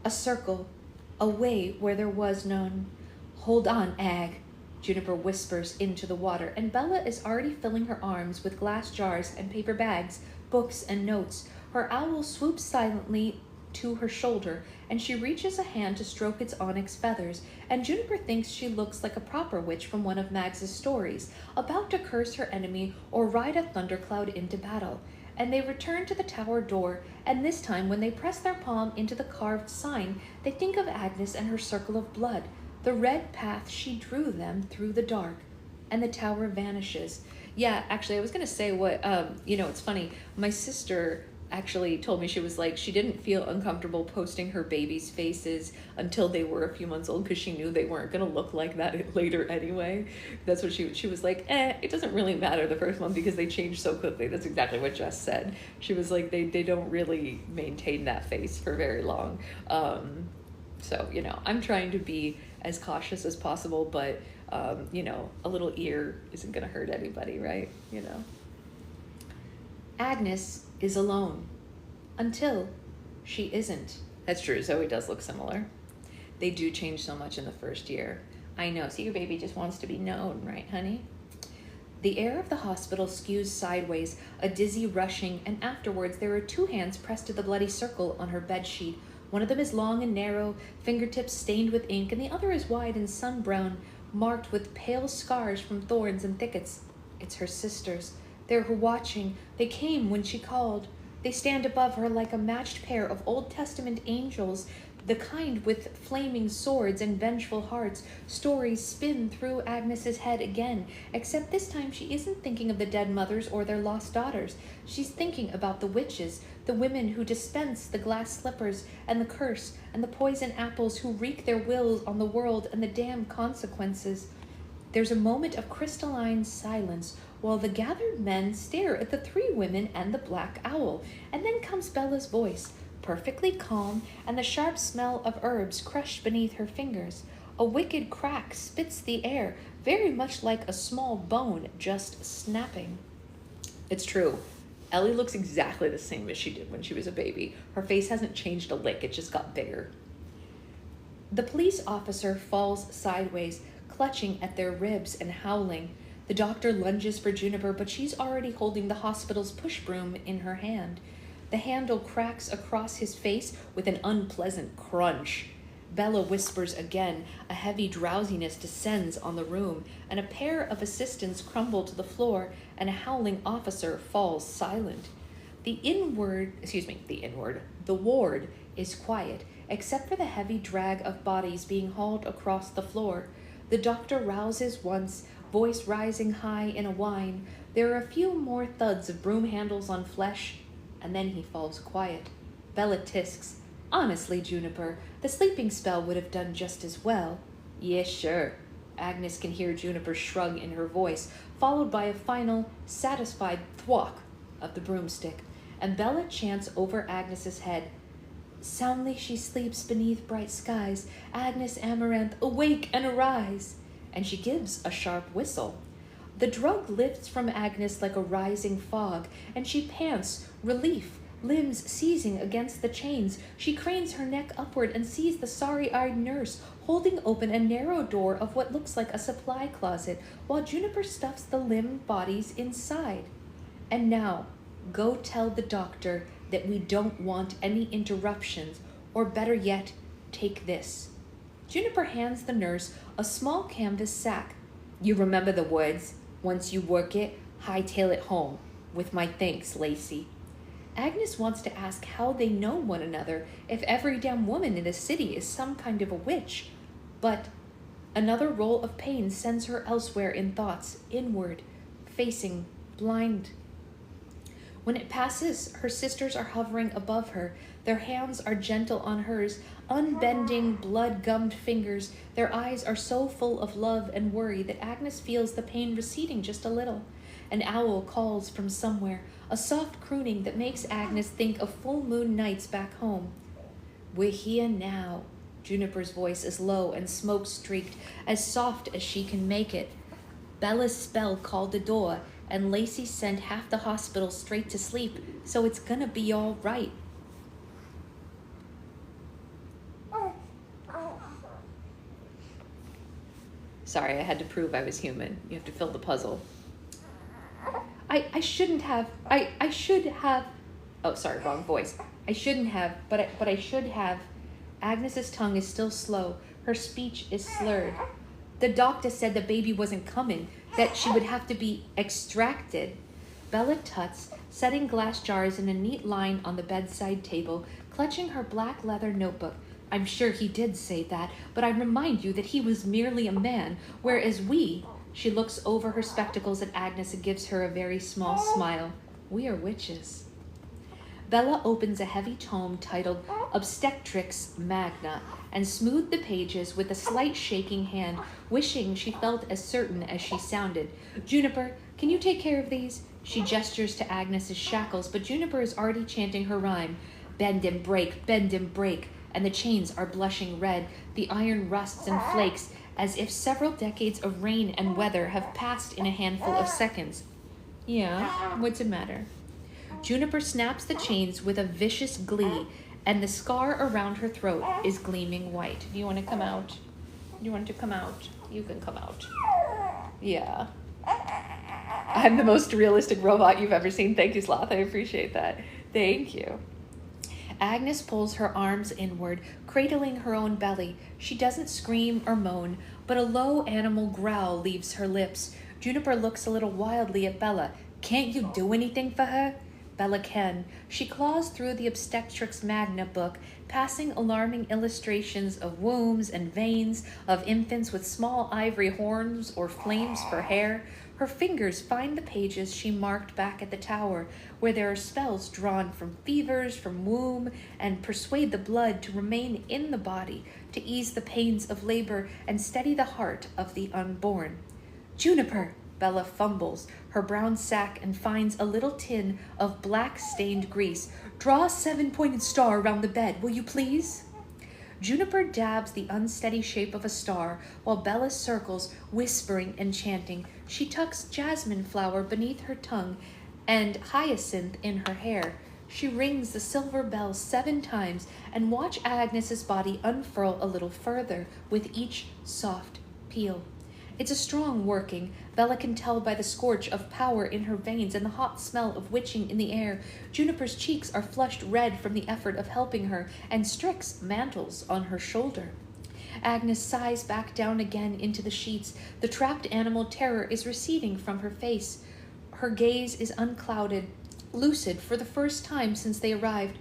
A circle, a way where there was none. Hold on, Ag. Juniper whispers into the water, and Bella is already filling her arms with glass jars and paper bags, books and notes. Her owl swoops silently to her shoulder, and she reaches a hand to stroke its onyx feathers, and Juniper thinks she looks like a proper witch from one of Mags's stories, about to curse her enemy or ride a thundercloud into battle. And they return to the tower door, and this time when they press their palm into the carved sign, they think of Agnes and her circle of blood, the red path she drew them through the dark, and the tower vanishes. Yeah, actually, I was going to say what, it's funny. My sister actually told me, she was like, she didn't feel uncomfortable posting her baby's faces until they were a few months old, because she knew they weren't going to look like that later anyway. That's what she was like, it doesn't really matter the first one because they change so quickly. That's exactly what Jess said. She was like, they don't really maintain that face for very long. So, you know, I'm trying to be as cautious as possible, but, you know, a little ear isn't going to hurt anybody, right? You know. Agnes is alone until she isn't. That's true. Zoe does look similar. They do change so much in the first year. I know. See, your baby just wants to be known, right, honey? The air of the hospital skews sideways, a dizzy rushing, and afterwards there are 2 hands pressed to the bloody circle on her bedsheet. One of them is long and narrow, fingertips stained with ink, and the other is wide and sun-brown, marked with pale scars from thorns and thickets. It's her sister's. They're her watching. They came when she called. They stand above her like a matched pair of Old Testament angels, the kind with flaming swords and vengeful hearts. Stories spin through Agnes's head again, except this time she isn't thinking of the dead mothers or their lost daughters. She's thinking about the witches, the women who dispense the glass slippers and the curse, and the poison apples who wreak their wills on the world and the damned consequences. There's a moment of crystalline silence while the gathered men stare at the 3 women and the black owl, and then comes Bella's voice, perfectly calm, and the sharp smell of herbs crushed beneath her fingers. A wicked crack spits the air, very much like a small bone just snapping. It's true. Ellie looks exactly the same as she did when she was a baby. Her face hasn't changed a lick, it just got bigger. The police officer falls sideways, clutching at their ribs and howling. The doctor lunges for Juniper, but she's already holding the hospital's push broom in her hand. The handle cracks across his face with an unpleasant crunch. Bella whispers again. A heavy drowsiness descends on the room, and a pair of assistants crumble to the floor, and a howling officer falls silent. The ward is quiet, except for the heavy drag of bodies being hauled across the floor. The doctor rouses once, voice rising high in a whine. There are a few more thuds of broom handles on flesh, and then he falls quiet. Bella tisks. Honestly, Juniper, the sleeping spell would have done just as well. Yes, sure. Agnes can hear Juniper's shrug in her voice, followed by a final, satisfied thwack of the broomstick, and Bella chants over Agnes's head. Soundly she sleeps beneath bright skies. Agnes Amaranth, awake and arise. And she gives a sharp whistle. The drug lifts from Agnes like a rising fog, and she pants, relief, limbs seizing against the chains. She cranes her neck upward and sees the sorry-eyed nurse holding open a narrow door of what looks like a supply closet, while Juniper stuffs the limb bodies inside. And now, go tell the doctor that we don't want any interruptions, or better yet, take this. Juniper hands the nurse a small canvas sack. You remember the words. Once you work it, hightail it home. With my thanks, Lacey. Agnes wants to ask how they know one another if every damn woman in the city is some kind of a witch. But another roll of pain sends her elsewhere in thoughts, inward, facing, blind. When it passes, her sisters are hovering above her. Their hands are gentle on hers, unbending, blood-gummed fingers. Their eyes are so full of love and worry that Agnes feels the pain receding just a little. An owl calls from somewhere, a soft crooning that makes Agnes think of full moon nights back home. We're here now. Juniper's voice is low and smoke-streaked, as soft as she can make it. Bella's spell called the door, and Lacey sent half the hospital straight to sleep, so it's gonna be all right. Sorry, I had to prove I was human. You have to fill the puzzle. I shouldn't have. I should have. Oh, sorry, wrong voice. I shouldn't have, but I should have. Agnes's tongue is still slow. Her speech is slurred. The doctor said the baby wasn't coming, that she would have to be extracted. Bella tuts, setting glass jars in a neat line on the bedside table, clutching her black leather notebook. I'm sure he did say that, but I remind you that he was merely a man, whereas we... She looks over her spectacles at Agnes and gives her a very small smile. We are witches. Bella opens a heavy tome titled Obstetrix Magna and smoothed the pages with a slight shaking hand, wishing she felt as certain as she sounded. Juniper, can you take care of these? She gestures to Agnes's shackles, but Juniper is already chanting her rhyme. Bend and break, and the chains are blushing red. The iron rusts and flakes, as if several decades of rain and weather have passed in a handful of seconds. Yeah, what's the matter? Juniper snaps the chains with a vicious glee, and the scar around her throat is gleaming white. Do you want to come out? You want to come out? You can come out. Yeah. I'm the most realistic robot you've ever seen. Thank you, Sloth. I appreciate that. Thank you. Agnes pulls her arms inward, cradling her own belly. She doesn't scream or moan, but a low animal growl leaves her lips. Juniper looks a little wildly at Bella. Can't you do anything for her? Bella can. She claws through the Obstetrix Magna book, passing alarming illustrations of wombs and veins, of infants with small ivory horns or flames for hair. Her fingers find the pages she marked back at the tower, where there are spells drawn from fevers, from womb, and persuade the blood to remain in the body, to ease the pains of labor and steady the heart of the unborn. Juniper! Bella fumbles her brown sack and finds a little tin of black-stained grease. Draw a 7-pointed star around the bed, will you please? Juniper dabs the unsteady shape of a star, while Bella circles, whispering and chanting. She tucks jasmine flower beneath her tongue and hyacinth in her hair. She rings the silver bell 7 times, and watch Agnes's body unfurl a little further with each soft peal. It's a strong working. Bella can tell by the scorch of power in her veins and the hot smell of witching in the air. Juniper's cheeks are flushed red from the effort of helping her, and Strix mantles on her shoulder. Agnes sighs back down again into the sheets. The trapped animal terror is receding from her face. Her gaze is unclouded, lucid for the first time since they arrived.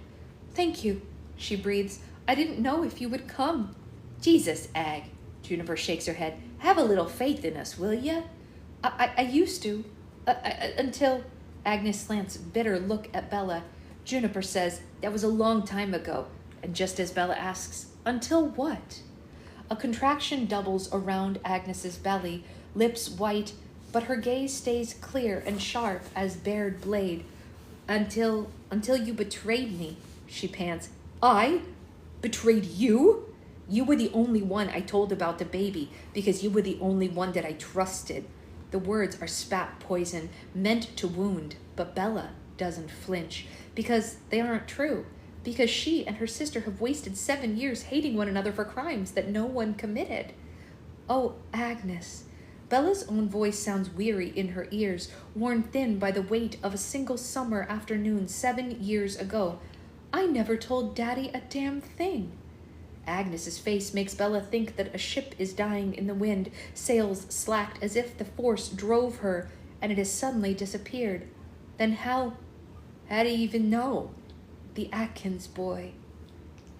Thank you, she breathes. I didn't know if you would come. Jesus, Ag. Juniper shakes her head. Have a little faith in us, will ya? I used to. Until... Agnes slants a bitter look at Bella. Juniper says, that was a long time ago. And just as Bella asks, until what? A contraction doubles around Agnes's belly, lips white, but her gaze stays clear and sharp as bared blade. Until you betrayed me, she pants. I? Betrayed you? You were the only one I told about the baby because you were the only one that I trusted. The words are spat poison, meant to wound, but Bella doesn't flinch because they aren't true, because she and her sister have wasted 7 years hating one another for crimes that no one committed. Oh, Agnes. Bella's own voice sounds weary in her ears, worn thin by the weight of a single summer afternoon 7 years ago. I never told Daddy a damn thing. Agnes's face makes Bella think that a ship is dying in the wind, sails slacked as if the force drove her, and it has suddenly disappeared. Then how do you even know? The Atkins boy.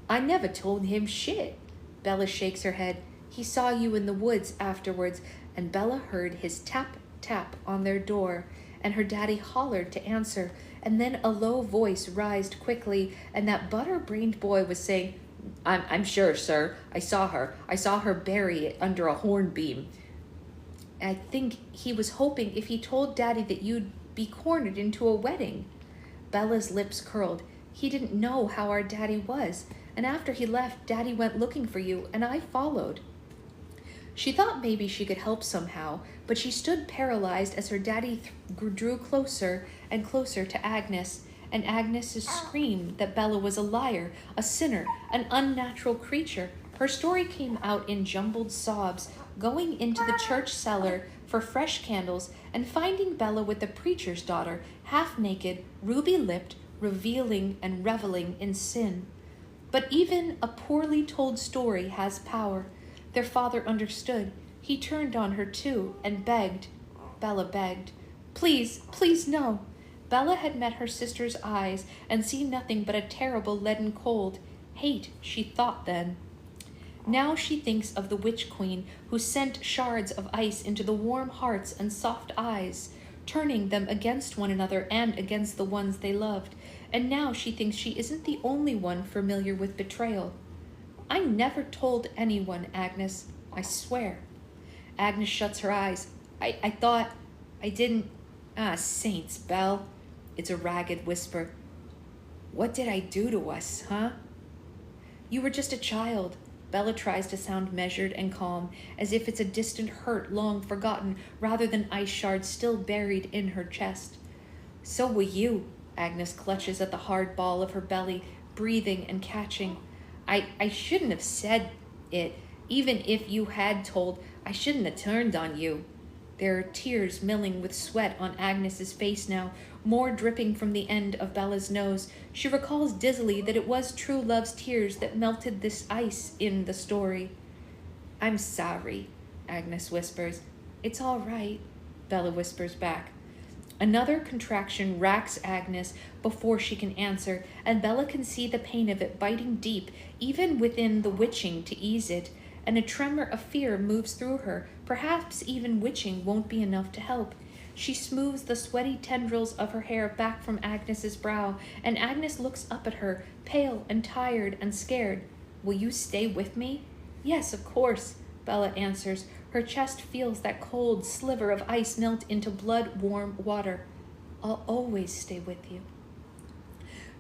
I never told him shit. Bella shakes her head. He saw you in the woods afterwards, and Bella heard his tap, tap on their door, and her daddy hollered to answer, and then a low voice rised quickly, and that butter-brained boy was saying, I'm sure, sir. I saw her bury it under a hornbeam. I think he was hoping if he told Daddy that you'd be cornered into a wedding. Bella's lips curled. He didn't know how our Daddy was, and after he left, Daddy went looking for you, and I followed. She thought maybe she could help somehow, but she stood paralyzed as her daddy drew closer and closer to Agnes, and Agnes screamed that Bella was a liar, a sinner, an unnatural creature. Her story came out in jumbled sobs, going into the church cellar for fresh candles and finding Bella with the preacher's daughter, half-naked, ruby-lipped, revealing and reveling in sin. But even a poorly told story has power. Their father understood. He turned on her too and begged. Bella begged. Please, please no. Bella had met her sister's eyes and seen nothing but a terrible leaden cold. Hate, she thought then. Now she thinks of the witch queen who sent shards of ice into the warm hearts and soft eyes, turning them against one another and against the ones they loved. and now she thinks she isn't the only one familiar with betrayal. I never told anyone, Agnes. I swear. Agnes shuts her eyes. I thought I didn't. Ah, saints, Belle. It's a ragged whisper. What did I do to us, huh? You were just a child. Bella tries to sound measured and calm, as if it's a distant hurt long forgotten, rather than ice shards still buried in her chest. So were you. Agnes clutches at the hard ball of her belly, breathing and catching. I shouldn't have said it. Even if you had told, I shouldn't have turned on you. There are tears milling with sweat on Agnes's face now, more dripping from the end of Bella's nose. She recalls dizzily that it was true love's tears that melted this ice in the story. I'm sorry, Agnes whispers. It's all right, Bella whispers back. Another contraction racks Agnes before she can answer, and Bella can see the pain of it biting deep, even within the witching to ease it, and a tremor of fear moves through her. Perhaps even witching won't be enough to help. She smooths the sweaty tendrils of her hair back from Agnes's brow, and Agnes looks up at her, pale and tired and scared. Will you stay with me? Yes, of course, Bella answers. Her chest feels that cold sliver of ice melt into blood-warm water. I'll always stay with you.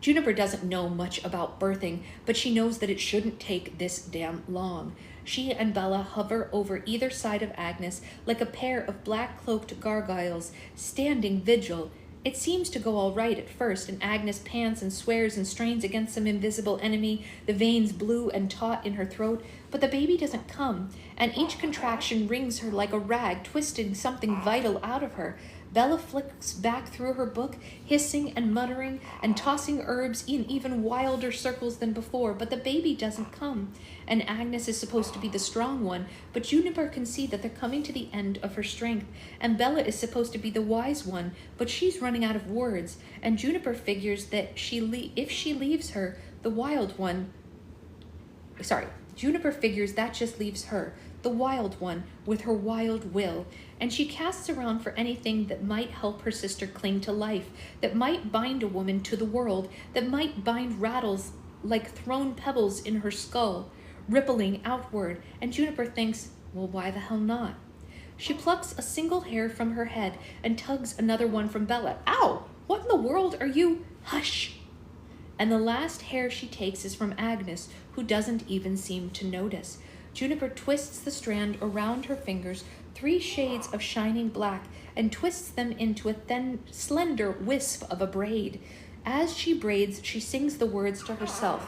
Juniper doesn't know much about birthing, but she knows that it shouldn't take this damn long. She and Bella hover over either side of Agnes like a pair of black-cloaked gargoyles, standing vigil. It seems to go all right at first, and Agnes pants and swears and strains against some invisible enemy, the veins blue and taut in her throat, but the baby doesn't come, and each contraction wrings her like a rag, twisting something vital out of her. Bella flicks back through her book, hissing and muttering and tossing herbs in even wilder circles than before, but the baby doesn't come. And Agnes is supposed to be the strong one, but Juniper can see that they're coming to the end of her strength, and Bella is supposed to be the wise one, but she's running out of words, and Juniper figures that if she leaves her, the wild one... Juniper figures that just leaves her, the wild one, with her wild will, and she casts around for anything that might help her sister cling to life, that might bind a woman to the world, that might bind rattles like thrown pebbles in her skull, rippling outward, and Juniper thinks, well, why the hell not? She plucks a single hair from her head and tugs another one from Bella. Ow! What in the world are you? Hush! And the last hair she takes is from Agnes, who doesn't even seem to notice. Juniper twists the strand around her fingers, 3 shades of shining black, and twists them into a thin, slender wisp of a braid. As she braids, she sings the words to herself.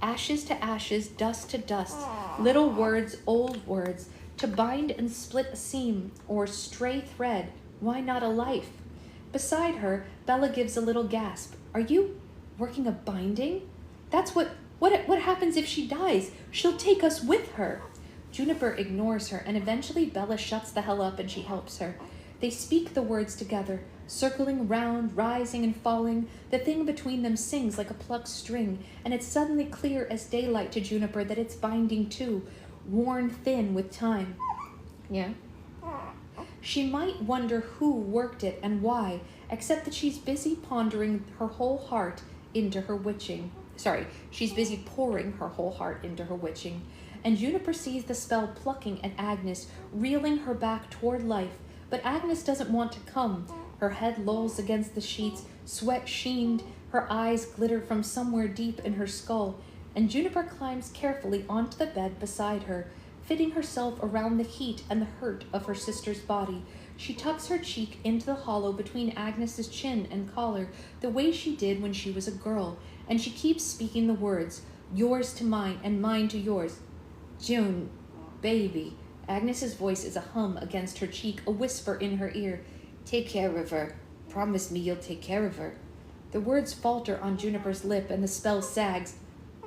Ashes to ashes, dust to dust, little words, old words, to bind and split a seam, or stray thread, why not a life? Beside her, Bella gives a little gasp. Are you working a binding? That's what happens if she dies? She'll take us with her. Juniper ignores her, and eventually Bella shuts the hell up and she helps her. They speak the words together, circling round, rising and falling. The thing between them sings like a plucked string, and it's suddenly clear as daylight to Juniper that it's binding too, worn thin with time. Yeah? She might wonder who worked it and why, except that she's busy pondering her whole heart into her witching. She's busy pouring her whole heart into her witching. And Juniper sees the spell plucking at Agnes, reeling her back toward life. But Agnes doesn't want to come. Her head lolls against the sheets, sweat sheened, her eyes glitter from somewhere deep in her skull. And Juniper climbs carefully onto the bed beside her, fitting herself around the heat and the hurt of her sister's body. She tucks her cheek into the hollow between Agnes's chin and collar, the way she did when she was a girl, and she keeps speaking the words, yours to mine and mine to yours. June, baby. Agnes's voice is a hum against her cheek, a whisper in her ear. Take care of her. Promise me you'll take care of her. The words falter on Juniper's lip and the spell sags.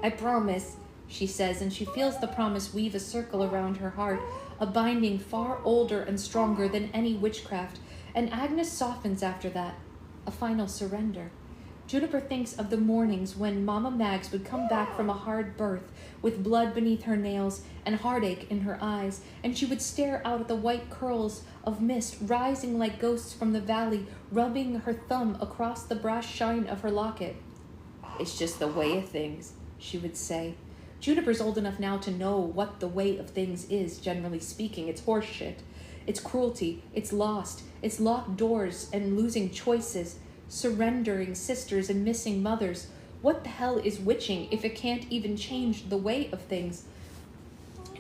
I promise, she says, and she feels the promise weave a circle around her heart, a binding far older and stronger than any witchcraft, and Agnes softens after that, a final surrender. Juniper thinks of the mornings when Mama Mags would come back from a hard birth with blood beneath her nails and heartache in her eyes, and she would stare out at the white curls of mist rising like ghosts from the valley, rubbing her thumb across the brass shine of her locket. It's just the way of things, she would say. Juniper's old enough now to know what the way of things is, generally speaking. It's horseshit. It's cruelty. It's lost. It's locked doors and losing choices, surrendering sisters and missing mothers. What the hell is witching if it can't even change the way of things?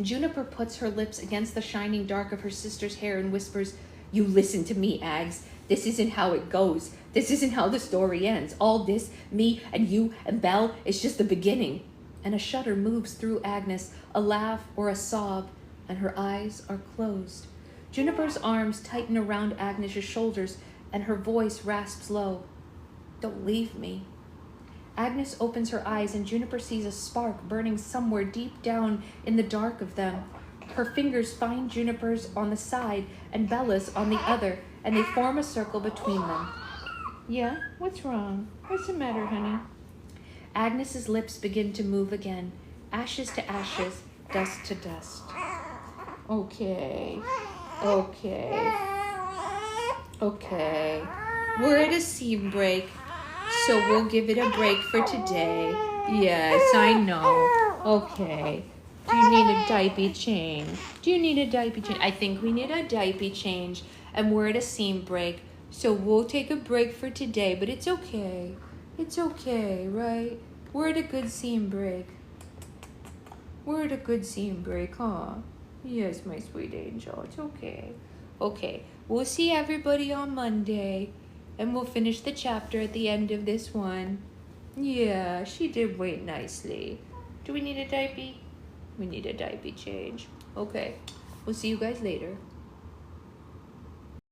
Juniper puts her lips against the shining dark of her sister's hair and whispers, "You listen to me, Ags. This isn't how it goes. This isn't how the story ends. All this, me and you and Belle, is just the beginning." And a shudder moves through Agnes, a laugh or a sob, and her eyes are closed. Juniper's arms tighten around Agnes's shoulders, and her voice rasps low, "Don't leave me." Agnes opens her eyes, and Juniper sees a spark burning somewhere deep down in the dark of them. Her fingers find Juniper's on the side and Bella's on the other, and they form a circle between them. "Yeah? What's wrong? What's the matter, honey?" Agnes's lips begin to move again, ashes to ashes, dust to dust. Okay. We're at a seam break, so we'll give it a break for today. Yes, I know. Okay. Do you need a diaper change? I think we need a diaper change, and we're at a seam break, so we'll take a break for today, but it's okay. It's okay, right? We're at a good seam break. Huh? Yes, my sweet angel. It's okay. Okay, we'll see everybody on Monday, and we'll finish the chapter at the end of this one. Yeah, she did wait nicely. Do we need a diaper? We need a diaper change. Okay, we'll see you guys later.